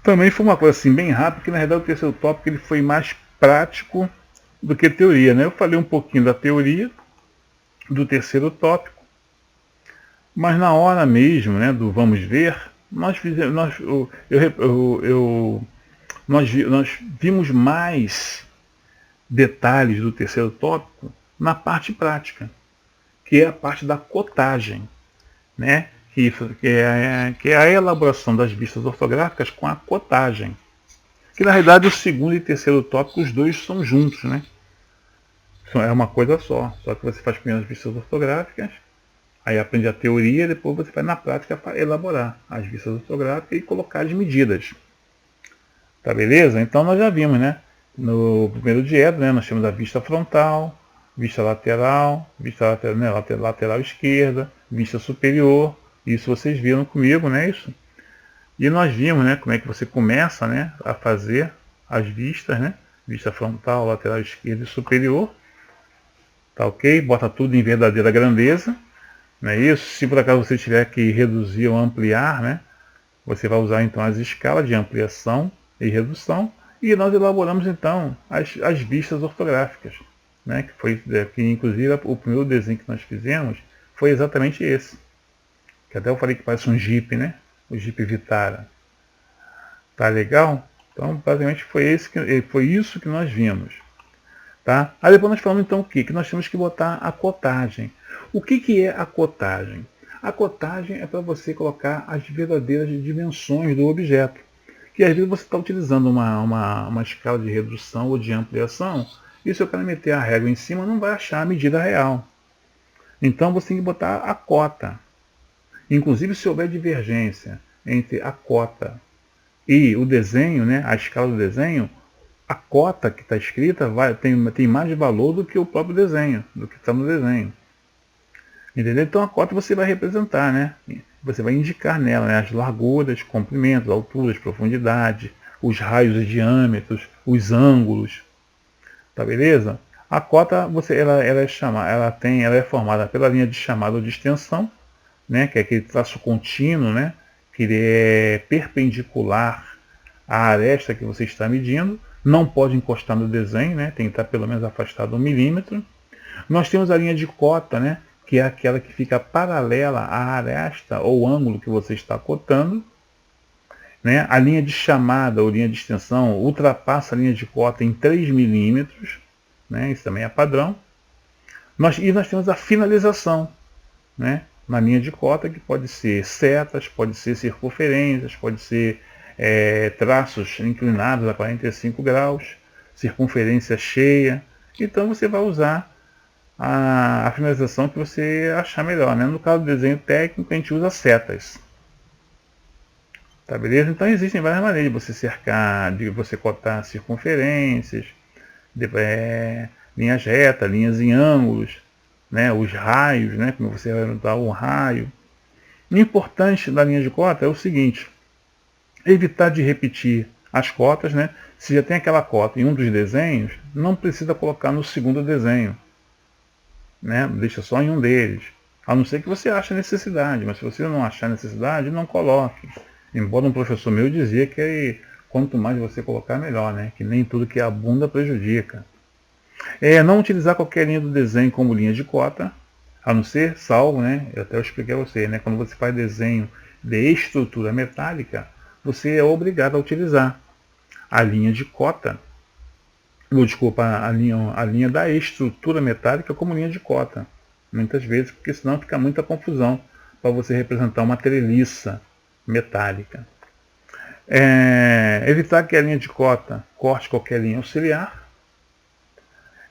também foi uma coisa assim bem rápida, porque na verdade o terceiro tópico ele foi mais prático do que teoria, né? Eu falei um pouquinho da teoria do terceiro tópico, mas na hora mesmo, né, do vamos ver, nós vimos mais detalhes do terceiro tópico na parte prática, que é a parte da cotagem, né? Que é a elaboração das vistas ortográficas com a cotagem. Que na realidade o segundo e terceiro tópico, os dois são juntos, né? É uma coisa só que você faz primeiro as vistas ortográficas, aí aprende a teoria, depois você vai na prática para elaborar as vistas ortográficas e colocar as medidas. Tá beleza? Então nós já vimos, né? No primeiro diedro, né, nós temos a vista frontal, vista lateral, lateral esquerda, vista superior. Isso vocês viram comigo, né? Isso. E nós vimos, né, como é que você começa, né, a fazer as vistas, né? Vista frontal, lateral esquerda e superior. Tá ok? Bota tudo em verdadeira grandeza. Não é isso? Se por acaso você tiver que reduzir ou ampliar, né? Você vai usar então as escalas de ampliação e redução. E nós elaboramos então as vistas ortográficas, né? Que inclusive o primeiro desenho que nós fizemos foi exatamente esse. Que até eu falei que parece um Jeep, né? O Jeep Vitara. Tá legal? Então basicamente foi isso que nós vimos. Tá? Aí depois nós falamos então o quê? Que nós temos que botar a cotagem. O que é a cotagem? A cotagem é para você colocar as verdadeiras dimensões do objeto. Que às vezes você está utilizando uma escala de redução ou de ampliação, e se o cara meter a régua em cima, não vai achar a medida real. Então você tem que botar a cota. Inclusive, se houver divergência entre a cota e o desenho, né, a escala do desenho, a cota que está escrita tem mais valor do que o próprio desenho, do que está no desenho. Entendeu? Então a cota você vai representar, né? Você vai indicar nela, né, as larguras, comprimentos, alturas, profundidade, os raios e diâmetros, os ângulos. Tá beleza? A cota ela é formada pela linha de chamada ou de extensão, né, que é aquele traço contínuo, né, que ele é perpendicular à aresta que você está medindo, não pode encostar no desenho, né, tem que estar pelo menos afastado 1 milímetro. Nós temos a linha de cota, né, que é aquela que fica paralela à aresta ou ângulo que você está cotando. Né? A linha de chamada ou linha de extensão ultrapassa a linha de cota em 3 milímetros, né? Isso também é padrão. Nós temos a finalização, né? Na linha de cota, que pode ser setas, pode ser circunferências, pode ser traços inclinados a 45 graus, circunferência cheia. Então você vai usar a finalização que você achar melhor. Né? No caso do desenho técnico, a gente usa setas. Tá, beleza? Então existem várias maneiras de você cercar, de você cotar circunferências, linhas retas, linhas em ângulos, né? Os raios, né? Como você vai notar um raio. O importante da linha de cota é o seguinte: evitar de repetir as cotas, né? Se já tem aquela cota em um dos desenhos, não precisa colocar no segundo desenho, né? Deixa só em um deles. A não ser que você ache necessidade, mas se você não achar necessidade, não coloque. Embora um professor meu dizia que quanto mais você colocar, melhor, né? Que nem tudo que abunda prejudica. Não utilizar qualquer linha do desenho como linha de cota, a não ser, salvo, né? Eu até expliquei a você, né? Quando você faz desenho de estrutura metálica, você é obrigado a utilizar a linha de cota, a linha da estrutura metálica como linha de cota. Muitas vezes, porque senão fica muita confusão para você representar uma treliça metálica. Evitar que a linha de cota corte qualquer linha auxiliar.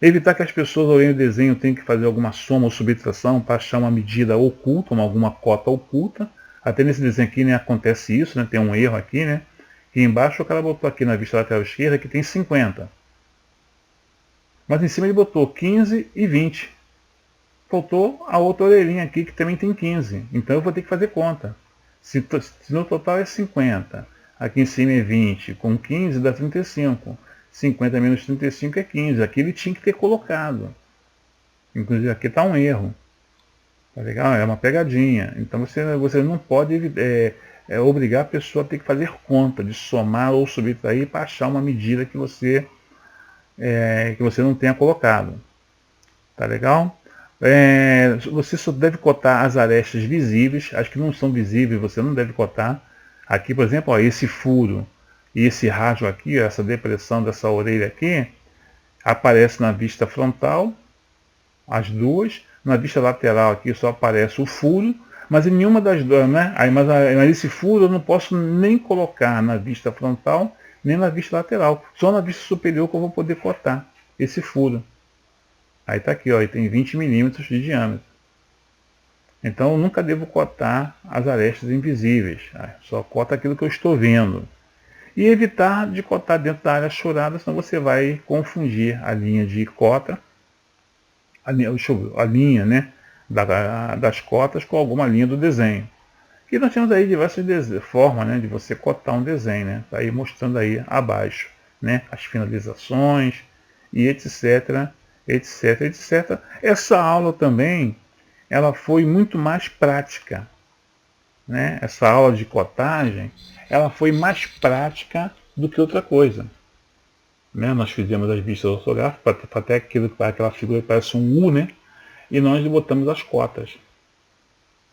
Evitar que as pessoas ao ler o desenho tenham que fazer alguma soma ou subtração para achar uma medida oculta, alguma cota oculta. Até nesse desenho aqui, né, acontece isso, né, tem um erro aqui, né, que embaixo o cara botou aqui na vista lateral esquerda que tem 50. Mas em cima ele botou 15 e 20. Faltou a outra orelhinha aqui que também tem 15. Então eu vou ter que fazer conta. Se no total é 50, aqui em cima é 20, com 15 dá 35. 50 menos 35 é 15. Aqui ele tinha que ter colocado. Inclusive aqui está um erro. Tá legal? É uma pegadinha. Então você não pode obrigar a pessoa a ter que fazer conta de somar ou subtrair para achar uma medida que você não tenha colocado. Tá legal? Você só deve cotar as arestas visíveis. As que não são visíveis você não deve cotar. Aqui, por exemplo, ó, esse furo e esse rasgo aqui, ó, essa depressão dessa orelha aqui, aparece na vista frontal, as duas. Na vista lateral aqui só aparece o furo, mas em nenhuma das duas, né? Mas esse furo eu não posso nem colocar na vista frontal, nem na vista lateral. Só na vista superior que eu vou poder cotar esse furo. Aí está aqui, ó, e tem 20 milímetros de diâmetro. Então eu nunca devo cotar as arestas invisíveis. Só cota aquilo que eu estou vendo. E evitar de cotar dentro da área churada, senão você vai confundir a linha de cota, a linha, né, das cotas com alguma linha do desenho. E nós temos aí diversas formas, né, de você cotar um desenho, né? Está aí mostrando aí abaixo, né, as finalizações e etc, etc, etc. Essa aula também, ela foi muito mais prática, né? Essa aula de cotagem, ela foi mais prática do que outra coisa. Né? Nós fizemos as vistas ortográficas, para até aquela figura que parece um U, né? E nós botamos as cotas.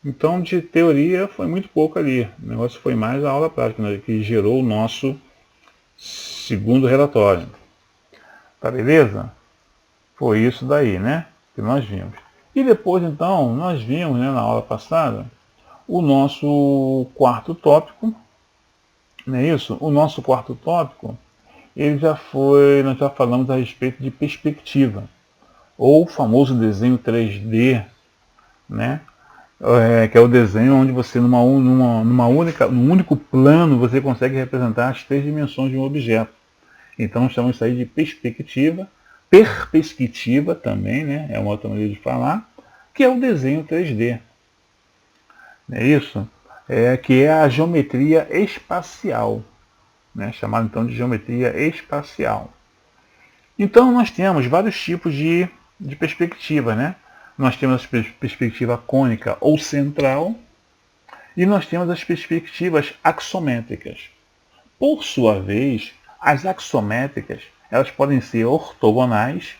Então, de teoria, foi muito pouco ali. O negócio foi mais a aula prática, né? Que gerou o nosso segundo relatório. Tá beleza? Foi isso daí, né? Que nós vimos. E depois, então, nós vimos, né, na aula passada, o nosso quarto tópico, não é isso? O nosso quarto tópico, ele já foi, nós já falamos a respeito de perspectiva, ou o famoso desenho 3D, né? Que é o desenho onde você, num único plano, você consegue representar as três dimensões de um objeto. Então, nós chamamos isso aí de perspectiva. Perspectiva também, né? É uma outra maneira de falar, que é o desenho 3D. É isso? Que é a geometria espacial, né? Chamada então de geometria espacial. Então, nós temos vários tipos de perspectiva, né? Nós temos a perspectiva cônica ou central e nós temos as perspectivas axométricas. Por sua vez, as axométricas, elas podem ser ortogonais.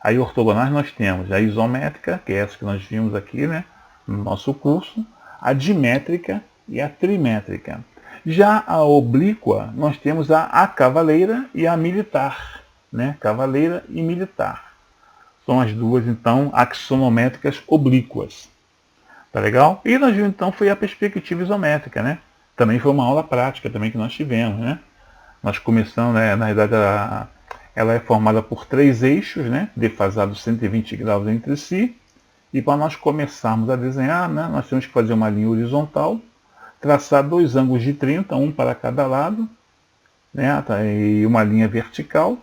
Aí ortogonais nós temos a isométrica, que é essa que nós vimos aqui, né, no nosso curso, a dimétrica e a trimétrica. Já a oblíqua, nós temos a cavaleira e a militar, né, cavaleira e militar. São as duas, então, axonométricas oblíquas. Tá legal? E nós vimos, então, foi a perspectiva isométrica, né? Também foi uma aula prática também que nós tivemos, né? Nós começamos, né, na verdade, ela é formada por três eixos, né, defasados 120 graus entre si. E para nós começarmos a desenhar, né, nós temos que fazer uma linha horizontal, traçar dois ângulos de 30, um para cada lado, né, e uma linha vertical,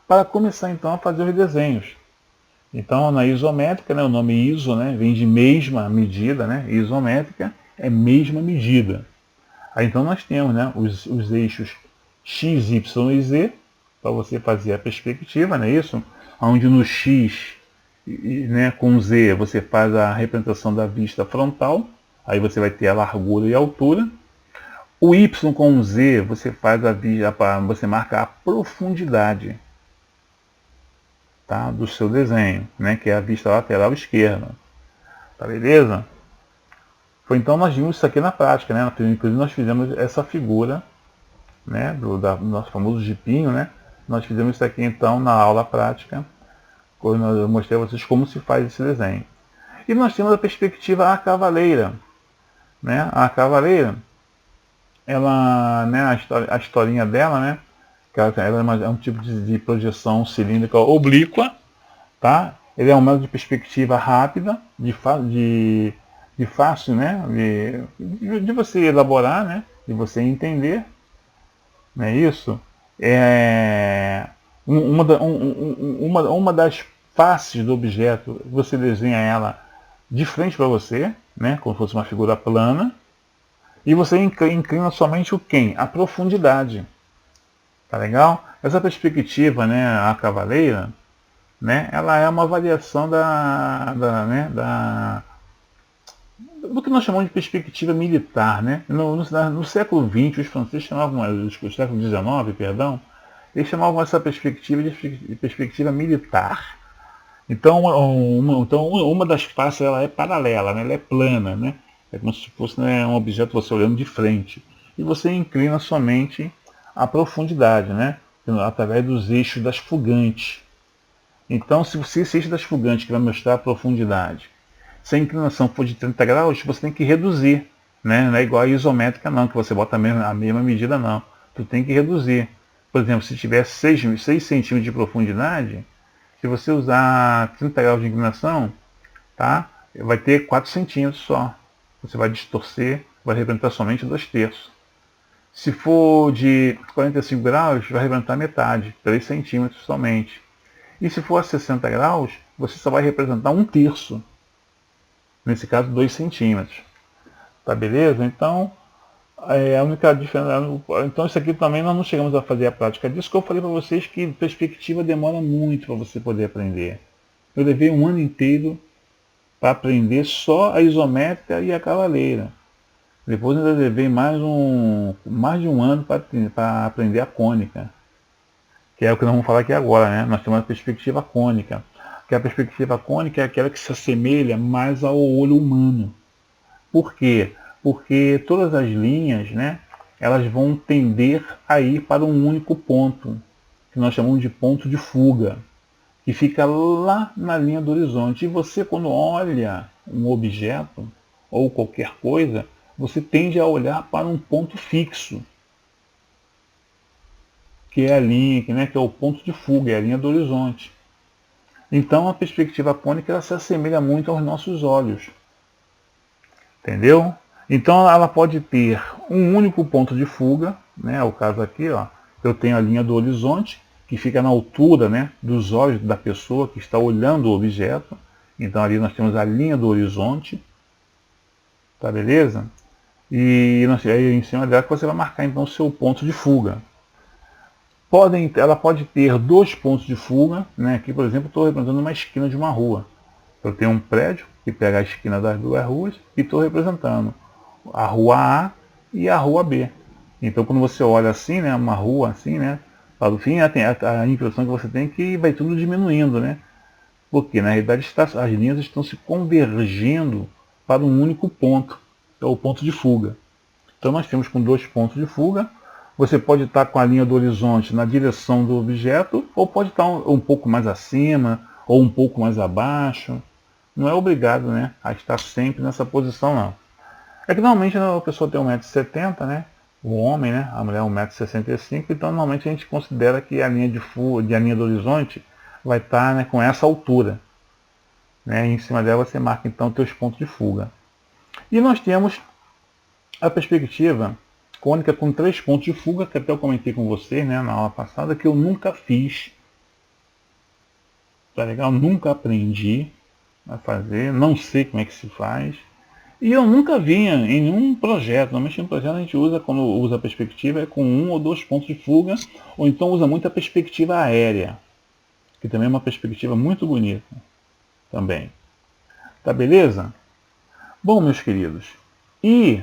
para começar então a fazer os desenhos. Então, na isométrica, né, o nome iso, né, vem de mesma medida, né, isométrica é mesma medida. Aí então nós temos, né, os eixos x, y e z, para você fazer a perspectiva, não é isso? Onde no x, né, com z, você faz a representação da vista frontal, aí você vai ter a largura e a altura. O y com z, você faz você marca a profundidade, tá, do seu desenho, né, que é a vista lateral esquerda. Tá beleza? Então nós vimos isso aqui na prática, né? Inclusive nós fizemos essa figura, né, do nosso famoso jipinho, né? Nós fizemos isso aqui então na aula prática, quando eu mostrei a vocês como se faz esse desenho. E nós temos a perspectiva a cavaleira, né? A cavaleira, ela, né, a historinha dela, né? Ela é um tipo de projeção cilíndrica oblíqua, tá? Ele é um método de perspectiva rápida, de fácil, né? De você elaborar, né? De você entender, não é isso? Uma das faces do objeto, você desenha ela de frente para você, né? Como se fosse uma figura plana, e você inclina somente o quem? A profundidade. Tá legal? Essa perspectiva, né, a cavaleira, né, ela é uma variação do que nós chamamos de perspectiva militar, né? No século XX, os franceses chamavam, no século XIX, perdão, eles chamavam essa perspectiva de perspectiva militar. Então, uma das faces ela é paralela, né? Ela é plana, né? É como se fosse, né, um objeto você olhando de frente. E você inclina somente a profundidade, né? Através dos eixos das fugantes. Então, se esse eixo das fugantes que vai mostrar a profundidade, se a inclinação for de 30 graus, você tem que reduzir, né? Não é igual a isométrica não, que você bota a mesma medida não. Tu tem que reduzir. Por exemplo, se tiver 6 centímetros de profundidade, se você usar 30 graus de inclinação, tá? Vai ter 4 centímetros só. Você vai distorcer, vai representar somente 2/3. Se for de 45 graus, vai representar metade, 3 centímetros somente. E se for a 60 graus, você só vai representar 1/3. Nesse caso, 2 centímetros. Tá beleza? Então, a única diferença. Então, isso aqui também nós não chegamos a fazer a prática disso, que eu falei para vocês que perspectiva demora muito para você poder aprender. Eu levei um ano inteiro para aprender só a isométrica e a cavaleira. Depois eu levei mais de um ano para aprender a cônica, que é o que nós vamos falar aqui agora, né? Nós temos a perspectiva cônica, que a perspectiva cônica é aquela que se assemelha mais ao olho humano. Por quê? Porque todas as linhas, né, elas vão tender a ir para um único ponto, que nós chamamos de ponto de fuga, que fica lá na linha do horizonte. E você, quando olha um objeto ou qualquer coisa, você tende a olhar para um ponto fixo, que é a linha, que é o ponto de fuga, é a linha do horizonte. Então a perspectiva cônica ela se assemelha muito aos nossos olhos. Entendeu? Então ela pode ter um único ponto de fuga, né? O caso aqui, ó, eu tenho a linha do horizonte, que fica na altura, né, dos olhos da pessoa que está olhando o objeto. Então ali nós temos a linha do horizonte, tá beleza? E aí em cima dela que você vai marcar então o seu ponto de fuga. Ela pode ter dois pontos de fuga, né? Aqui, por exemplo, estou representando uma esquina de uma rua. Eu tenho um prédio que pega a esquina das duas ruas e estou representando a rua A e a rua B. Então, quando você olha assim, né, uma rua assim, né, para o fim, a impressão que você tem é que vai tudo diminuindo, né? Porque, na realidade, as linhas estão se convergendo para um único ponto, que é o ponto de fuga. Então, nós temos com dois pontos de fuga. Você pode estar com a linha do horizonte na direção do objeto, ou pode estar um pouco mais acima, ou um pouco mais abaixo. Não é obrigado, né, a estar sempre nessa posição, não. É que normalmente a pessoa tem 1,70 m, né? O homem, né? A mulher 1,65 m, então normalmente a gente considera que a linha a linha do horizonte vai estar, né, com essa altura. Né? E em cima dela você marca então os teus pontos de fuga. E nós temos a perspectiva cônica com 3 pontos de fuga, que até eu comentei com vocês, né, na aula passada, que eu nunca fiz. Tá legal? Nunca aprendi a fazer, não sei como é que se faz. E eu nunca vi em nenhum projeto. Normalmente em projeto a gente usa, quando usa a perspectiva, é com 1 ou 2 pontos de fuga, ou então usa muito a perspectiva aérea, que também é uma perspectiva muito bonita. Também. Tá beleza? Bom, meus queridos, e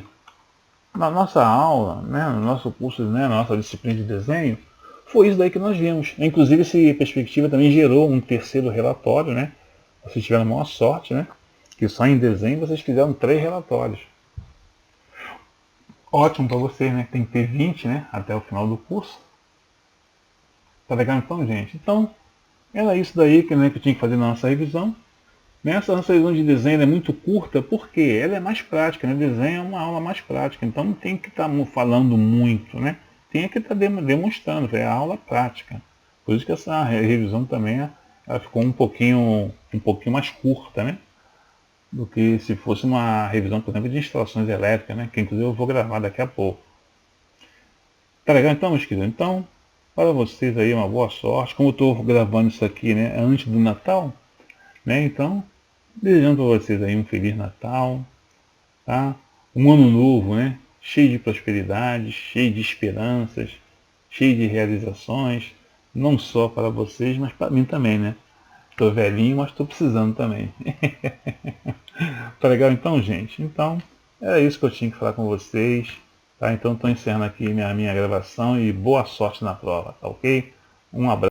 na nossa aula, né, no nosso curso, né, na nossa disciplina de desenho, foi isso daí que nós vimos. Inclusive, essa perspectiva também gerou um terceiro relatório, né? Vocês tiveram a maior sorte, né? Que só em desenho vocês fizeram 3 relatórios. Ótimo para vocês, né? Tem que ter 20, né? Até o final do curso. Tá legal então, gente? Então, era isso daí que, né, que eu tinha que fazer na nossa revisão. Nessa nossa revisão de desenho é muito curta, porque ela é mais prática, né? Desenho é uma aula mais prática, então não tem que estar falando muito, né? Tem que estar demonstrando, é a aula prática. Por isso que essa revisão também ela ficou um pouquinho mais curta, né? Do que se fosse uma revisão, por exemplo, de instalações elétricas, né? Que inclusive eu vou gravar daqui a pouco. Tá legal então, meus queridos? Então, para vocês aí uma boa sorte. Como eu estou gravando isso aqui, né, antes do Natal, né? Então, desejando para vocês aí um Feliz Natal, tá? Um ano novo, né? Cheio de prosperidade, cheio de esperanças, cheio de realizações, não só para vocês, mas para mim também, né? Estou velhinho, mas estou precisando também. Tá legal então, gente? Então, era isso que eu tinha que falar com vocês. Tá? Então estou encerrando aqui minha gravação e boa sorte na prova, tá ok? Um abraço.